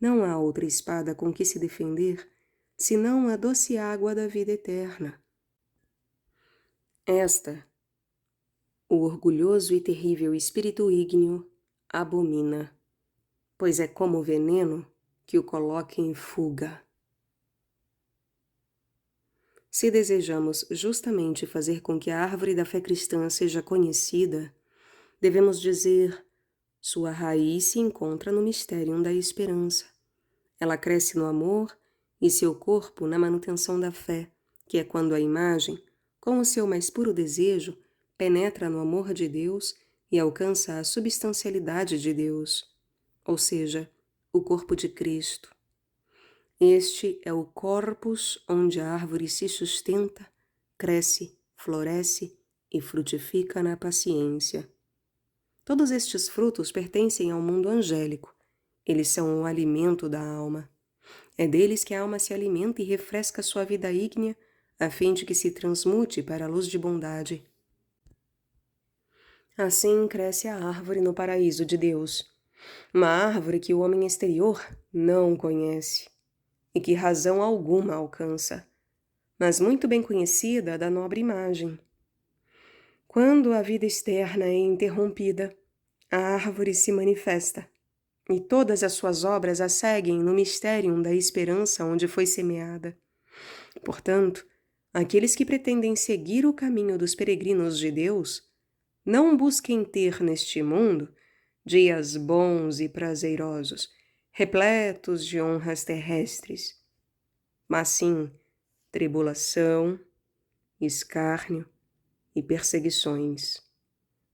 Não há outra espada com que se defender, senão a doce água da vida eterna. Esta, o orgulhoso e terrível espírito ígneo abomina, pois é como veneno que o coloca em fuga. Se desejamos justamente fazer com que a árvore da fé cristã seja conhecida, devemos dizer: sua raiz se encontra no mistério da esperança. Ela cresce no amor e seu corpo na manutenção da fé, que é quando a imagem, com o seu mais puro desejo, penetra no amor de Deus e alcança a substancialidade de Deus, ou seja, o corpo de Cristo. Este é o corpus onde a árvore se sustenta, cresce, floresce e frutifica na paciência. Todos estes frutos pertencem ao mundo angélico. Eles são o alimento da alma. É deles que a alma se alimenta e refresca sua vida ígnea, a fim de que se transmute para a luz de bondade. Assim cresce a árvore no paraíso de Deus, uma árvore que o homem exterior não conhece e que razão alguma alcança, mas muito bem conhecida da nobre imagem. Quando a vida externa é interrompida, a árvore se manifesta, e todas as suas obras a seguem no mistério da esperança onde foi semeada. Portanto, aqueles que pretendem seguir o caminho dos peregrinos de Deus, não busquem ter neste mundo dias bons e prazerosos, repletos de honras terrestres, mas sim tribulação, escárnio e perseguições,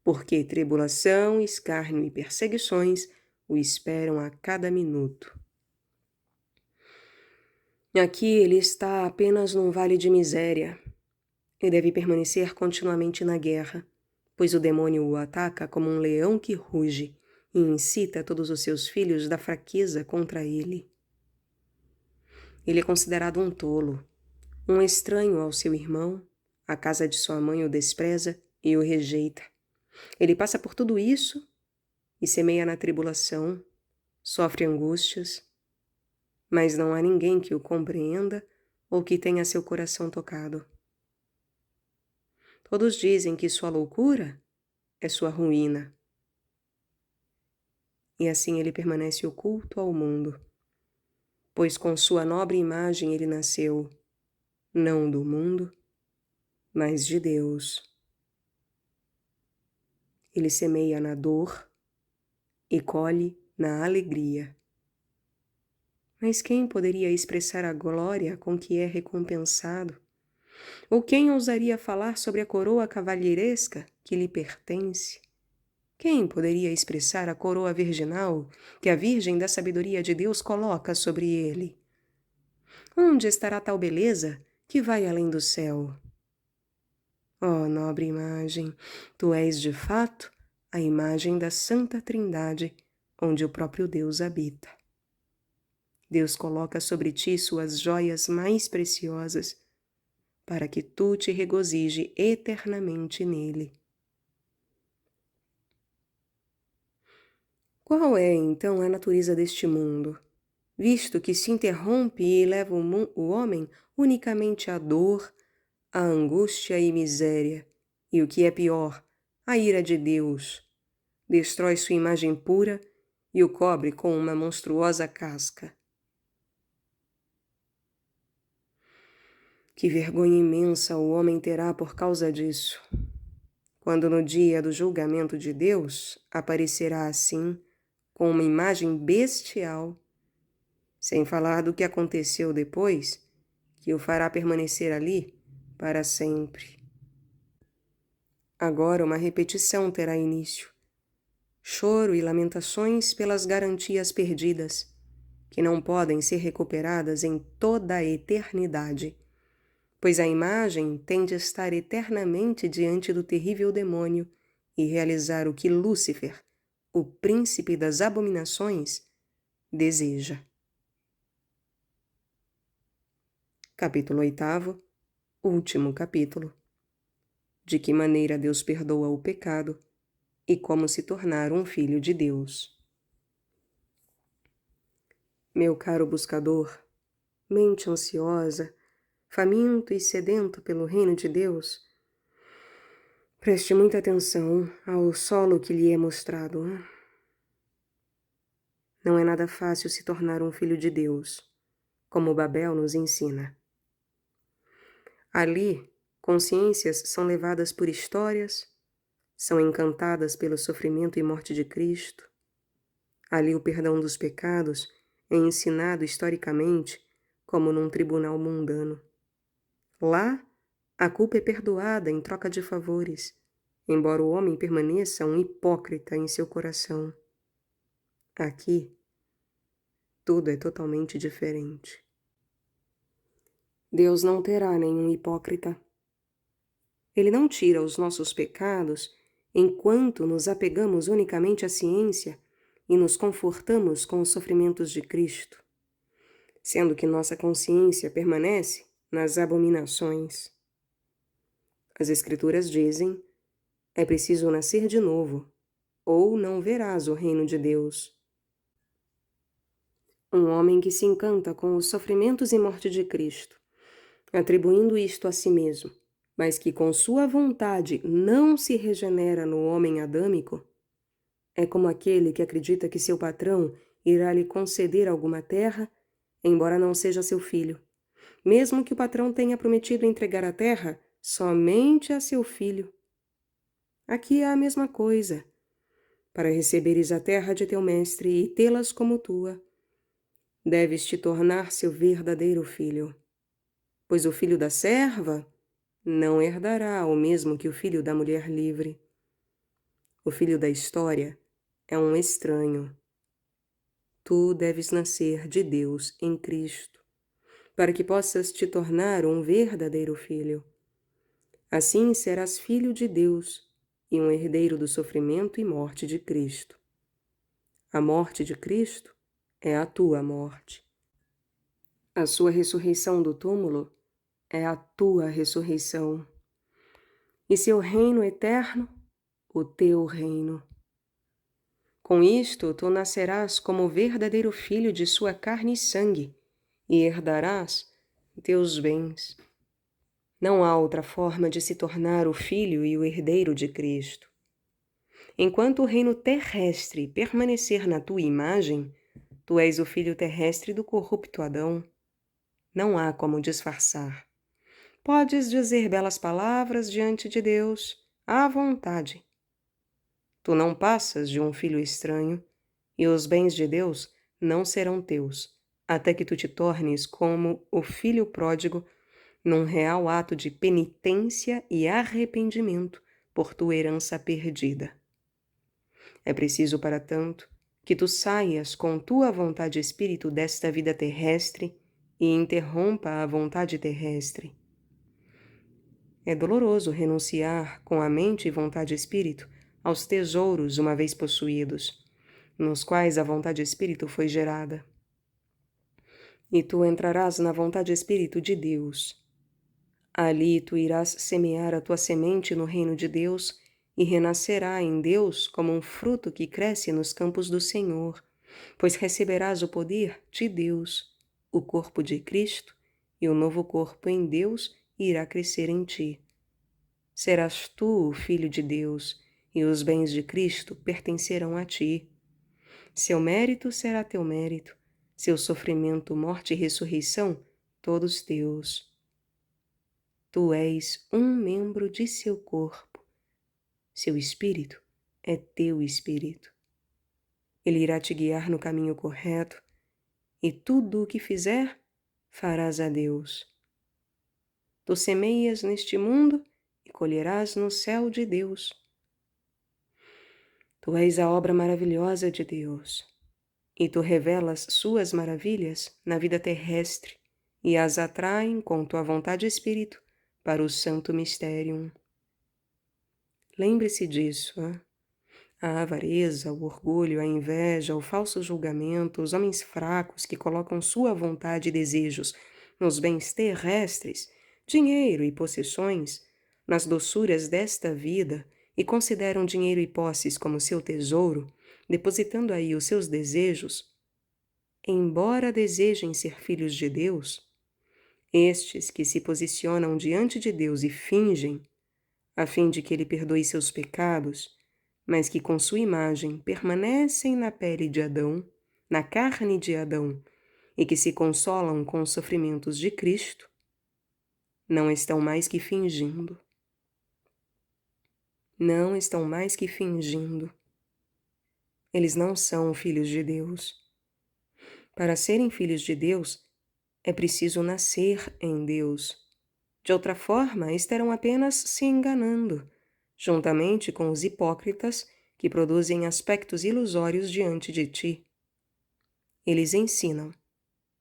porque tribulação, escárnio e perseguições o esperam a cada minuto. Aqui ele está apenas num vale de miséria e deve permanecer continuamente na guerra, pois o demônio o ataca como um leão que ruge e incita todos os seus filhos da fraqueza contra ele. Ele é considerado um tolo, um estranho ao seu irmão, a casa de sua mãe o despreza e o rejeita. Ele passa por tudo isso e semeia na tribulação, sofre angústias, mas não há ninguém que o compreenda ou que tenha seu coração tocado. Todos dizem que sua loucura é sua ruína. E assim ele permanece oculto ao mundo, pois com sua nobre imagem ele nasceu, não do mundo, mas de Deus. Ele semeia na dor e colhe na alegria. Mas quem poderia expressar a glória com que é recompensado? Ou quem ousaria falar sobre a coroa cavalheiresca que lhe pertence? Quem poderia expressar a coroa virginal que a Virgem da Sabedoria de Deus coloca sobre ele? Onde estará tal beleza que vai além do céu? Ó nobre imagem, tu és de fato a imagem da Santa Trindade, onde o próprio Deus habita. Deus coloca sobre ti suas joias mais preciosas, para que tu te regozije eternamente nele. Qual é, então, a natureza deste mundo, visto que se interrompe e leva o homem unicamente à dor, à angústia e miséria, e o que é pior, a ira de Deus, destrói sua imagem pura e o cobre com uma monstruosa casca? Que vergonha imensa o homem terá por causa disso, quando no dia do julgamento de Deus aparecerá assim, com uma imagem bestial, sem falar do que aconteceu depois, que o fará permanecer ali para sempre. Agora uma repetição terá início. Choro e lamentações pelas garantias perdidas, que não podem ser recuperadas em toda a eternidade, pois a imagem tem de estar eternamente diante do terrível demônio e realizar o que Lúcifer, o príncipe das abominações, deseja. Capítulo 8º, último capítulo. De que maneira Deus perdoa o pecado e como se tornar um filho de Deus. Meu caro buscador, mente ansiosa, faminto e sedento pelo reino de Deus, preste muita atenção ao solo que lhe é mostrado. Não é nada fácil se tornar um filho de Deus, como Babel nos ensina. Ali, consciências são levadas por histórias, são encantadas pelo sofrimento e morte de Cristo. Ali o perdão dos pecados é ensinado historicamente como num tribunal mundano. Lá, a culpa é perdoada em troca de favores, embora o homem permaneça um hipócrita em seu coração. Aqui, tudo é totalmente diferente. Deus não terá nenhum hipócrita. Ele não tira os nossos pecados enquanto nos apegamos unicamente à ciência e nos confortamos com os sofrimentos de Cristo, sendo que nossa consciência permanece nas abominações. As Escrituras dizem: é preciso nascer de novo, ou não verás o reino de Deus. Um homem que se encanta com os sofrimentos e morte de Cristo, atribuindo isto a si mesmo, mas que com sua vontade não se regenera no homem adâmico, é como aquele que acredita que seu patrão irá lhe conceder alguma terra, embora não seja seu filho, mesmo que o patrão tenha prometido entregar a terra somente a seu filho. Aqui é a mesma coisa. Para receberes a terra de teu mestre e tê-las como tua, deves te tornar seu verdadeiro filho, pois o filho da serva não herdará o mesmo que o filho da mulher livre. O filho da história é um estranho. Tu deves nascer de Deus em Cristo, para que possas te tornar um verdadeiro filho. Assim serás filho de Deus e um herdeiro do sofrimento e morte de Cristo. A morte de Cristo é a tua morte. A sua ressurreição do túmulo é a tua ressurreição. E seu reino eterno, o teu reino. Com isto, tu nascerás como verdadeiro filho de sua carne e sangue, e herdarás teus bens. Não há outra forma de se tornar o filho e o herdeiro de Cristo. Enquanto o reino terrestre permanecer na tua imagem, tu és o filho terrestre do corrupto Adão. Não há como disfarçar. Podes dizer belas palavras diante de Deus, à vontade. Tu não passas de um filho estranho, e os bens de Deus não serão teus, até que tu te tornes como o filho pródigo, num real ato de penitência e arrependimento por tua herança perdida. É preciso, para tanto, que tu saias com tua vontade espírito desta vida terrestre e interrompa a vontade terrestre. É doloroso renunciar com a mente e vontade espírito aos tesouros uma vez possuídos, nos quais a vontade espírito foi gerada. E tu entrarás na vontade espírito de Deus. Ali tu irás semear a tua semente no reino de Deus e renascerá em Deus como um fruto que cresce nos campos do Senhor, pois receberás o poder de Deus, o corpo de Cristo, e o novo corpo em Deus irá crescer em ti. Serás tu o Filho de Deus, e os bens de Cristo pertencerão a ti. Seu mérito será teu mérito, seu sofrimento, morte e ressurreição, todos teus. Tu és um membro de seu corpo. Seu espírito é teu espírito. Ele irá te guiar no caminho correto, e tudo o que fizer, farás a Deus. Tu semeias neste mundo e colherás no céu de Deus. Tu és a obra maravilhosa de Deus, e tu revelas suas maravilhas na vida terrestre e as atraem com tua vontade espírito para o santo mistério. Lembre-se disso, hein? A avareza, o orgulho, a inveja, o falso julgamento, os homens fracos que colocam sua vontade e desejos nos bens terrestres, dinheiro e possessões, nas doçuras desta vida e consideram dinheiro e posses como seu tesouro, depositando aí os seus desejos, embora desejem ser filhos de Deus, estes que se posicionam diante de Deus e fingem, a fim de que Ele perdoe seus pecados, mas que com sua imagem permanecem na pele de Adão, na carne de Adão, e que se consolam com os sofrimentos de Cristo, não estão mais que fingindo. Não estão mais que fingindo. Eles não são filhos de Deus. Para serem filhos de Deus, é preciso nascer em Deus. De outra forma, estarão apenas se enganando, juntamente com os hipócritas que produzem aspectos ilusórios diante de ti. Eles ensinam,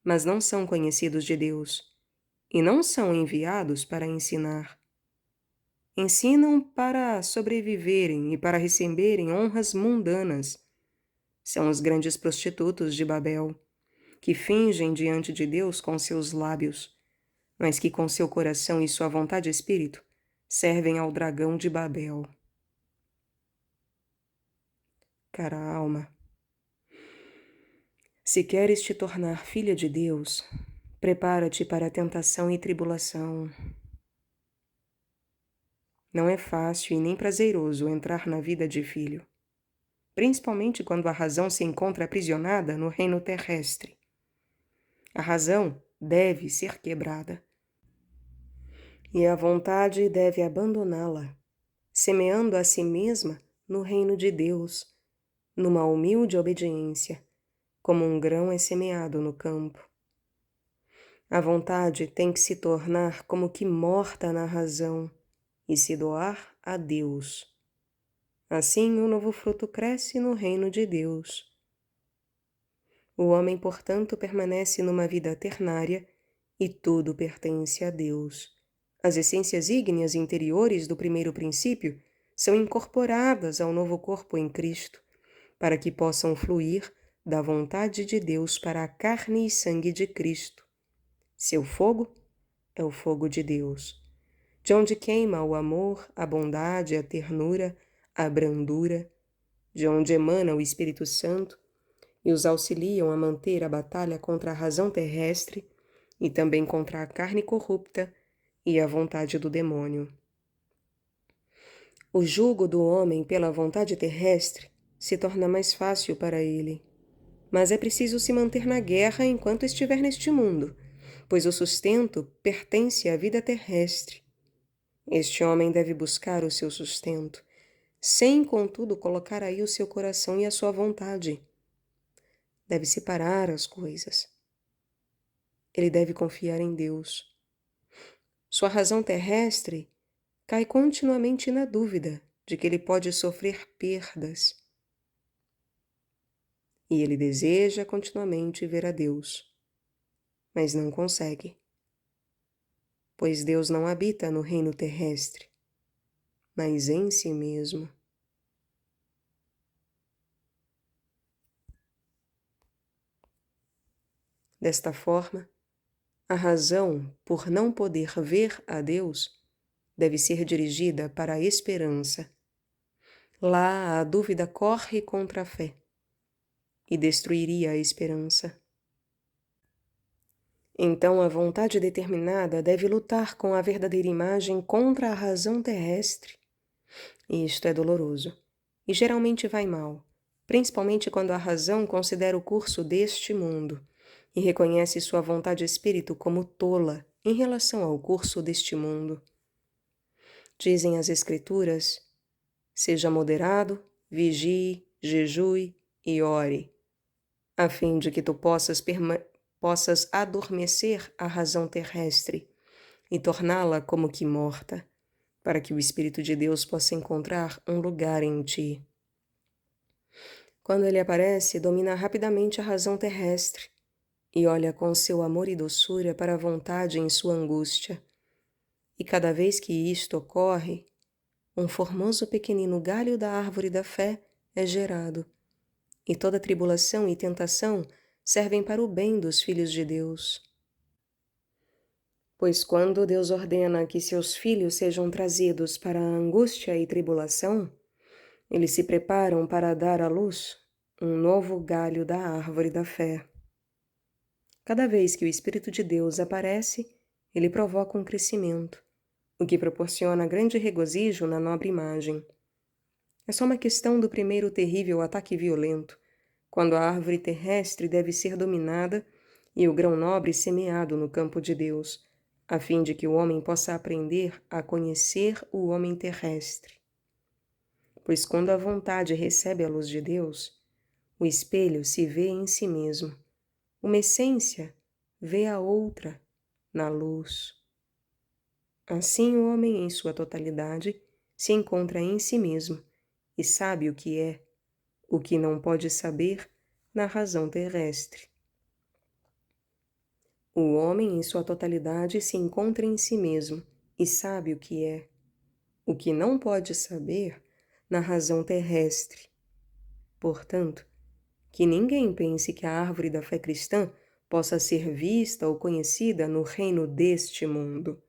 mas não são conhecidos de Deus, e não são enviados para ensinar. Ensinam para sobreviverem e para receberem honras mundanas. São os grandes prostitutos de Babel, que fingem diante de Deus com seus lábios, mas que com seu coração e sua vontade espírito servem ao dragão de Babel. Cara alma, se queres te tornar filha de Deus, prepara-te para a tentação e tribulação. Não é fácil e nem prazeroso entrar na vida de filho, principalmente quando a razão se encontra aprisionada no reino terrestre. A razão deve ser quebrada, e a vontade deve abandoná-la, semeando a si mesma no reino de Deus, numa humilde obediência, como um grão é semeado no campo. A vontade tem que se tornar como que morta na razão e se doar a Deus. Assim o novo fruto cresce no reino de Deus. O homem, portanto, permanece numa vida ternária e tudo pertence a Deus. As essências ígneas interiores do primeiro princípio são incorporadas ao novo corpo em Cristo, para que possam fluir da vontade de Deus para a carne e sangue de Cristo. Seu fogo é o fogo de Deus, de onde queima o amor, a bondade, a ternura, a brandura, de onde emana o Espírito Santo e os auxiliam a manter a batalha contra a razão terrestre e também contra a carne corrupta e a vontade do demônio. O jugo do homem pela vontade terrestre se torna mais fácil para ele, mas é preciso se manter na guerra enquanto estiver neste mundo, pois o sustento pertence à vida terrestre. Este homem deve buscar o seu sustento, sem, contudo, colocar aí o seu coração e a sua vontade. Deve separar as coisas. Ele deve confiar em Deus. Sua razão terrestre cai continuamente na dúvida de que ele pode sofrer perdas. e ele deseja continuamente ver a Deus, mas não consegue, pois Deus não habita no reino terrestre, mas em si mesmo. Desta forma, a razão por não poder ver a Deus deve ser dirigida para a esperança. Lá a dúvida corre contra a fé e destruiria a esperança. Então a vontade determinada deve lutar com a verdadeira imagem contra a razão terrestre. E isto é doloroso, e geralmente vai mal, principalmente quando a razão considera o curso deste mundo e reconhece sua vontade espírito como tola em relação ao curso deste mundo. Dizem as Escrituras: seja moderado, vigie, jejue e ore, a fim de que tu possas adormecer a razão terrestre e torná-la como que morta, para que o Espírito de Deus possa encontrar um lugar em ti. Quando ele aparece, domina rapidamente a razão terrestre e olha com seu amor e doçura para a vontade em sua angústia. E cada vez que isto ocorre, um formoso pequenino galho da árvore da fé é gerado, e toda tribulação e tentação servem para o bem dos filhos de Deus. Pois quando Deus ordena que seus filhos sejam trazidos para a angústia e tribulação, eles se preparam para dar à luz um novo galho da árvore da fé. Cada vez que o Espírito de Deus aparece, ele provoca um crescimento, o que proporciona grande regozijo na nobre imagem. É só uma questão do primeiro terrível ataque violento, quando a árvore terrestre deve ser dominada e o grão nobre semeado no campo de Deus, a fim de que o homem possa aprender a conhecer o homem terrestre. Pois quando a vontade recebe a luz de Deus, o espelho se vê em si mesmo, uma essência vê a outra na luz. Assim o homem em sua totalidade se encontra em si mesmo e sabe o que não pode saber na razão terrestre. O homem em sua totalidade se encontra em si mesmo e sabe o que não pode saber na razão terrestre. Portanto, que ninguém pense que a árvore da fé cristã possa ser vista ou conhecida no reino deste mundo.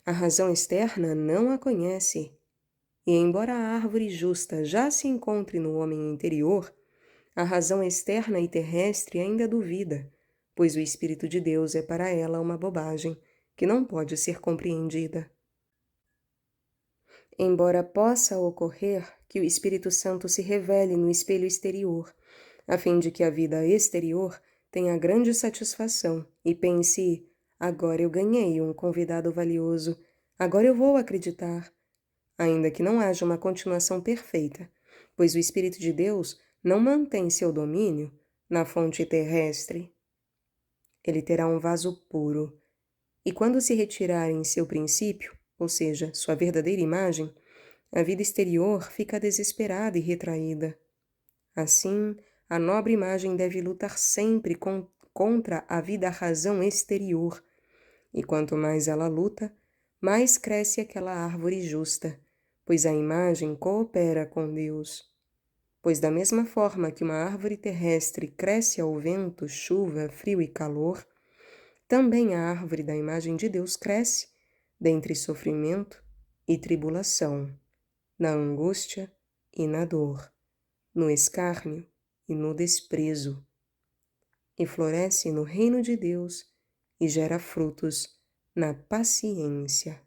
A razão externa não a conhece, e embora a árvore justa já se encontre no homem interior, a razão externa e terrestre ainda duvida, pois o Espírito de Deus é para ela uma bobagem que não pode ser compreendida. Embora possa ocorrer que o Espírito Santo se revele no espelho exterior, a fim de que a vida exterior tenha grande satisfação e pense: agora eu ganhei um convidado valioso, agora eu vou acreditar, ainda que não haja uma continuação perfeita, pois o Espírito de Deus não mantém seu domínio na fonte terrestre. Ele terá um vaso puro, e quando se retirar em seu princípio, ou seja, sua verdadeira imagem, a vida exterior fica desesperada e retraída. Assim, a nobre imagem deve lutar sempre contra a vida-razão exterior, e quanto mais ela luta, mais cresce aquela árvore justa, pois a imagem coopera com Deus. Pois da mesma forma que uma árvore terrestre cresce ao vento, chuva, frio e calor, também a árvore da imagem de Deus cresce dentre sofrimento e tribulação, na angústia e na dor, no escárnio e no desprezo, e floresce no reino de Deus e gera frutos na paciência.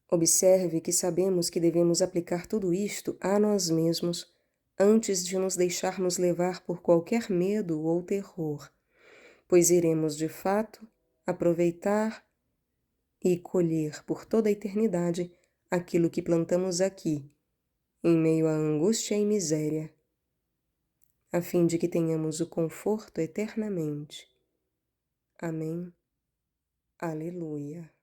Observe que sabemos que devemos aplicar tudo isto a nós mesmos antes de nos deixarmos levar por qualquer medo ou terror, pois iremos de fato aproveitar e colher por toda a eternidade aquilo que plantamos aqui, em meio à angústia e miséria, a fim de que tenhamos o conforto eternamente. Amém. Aleluia.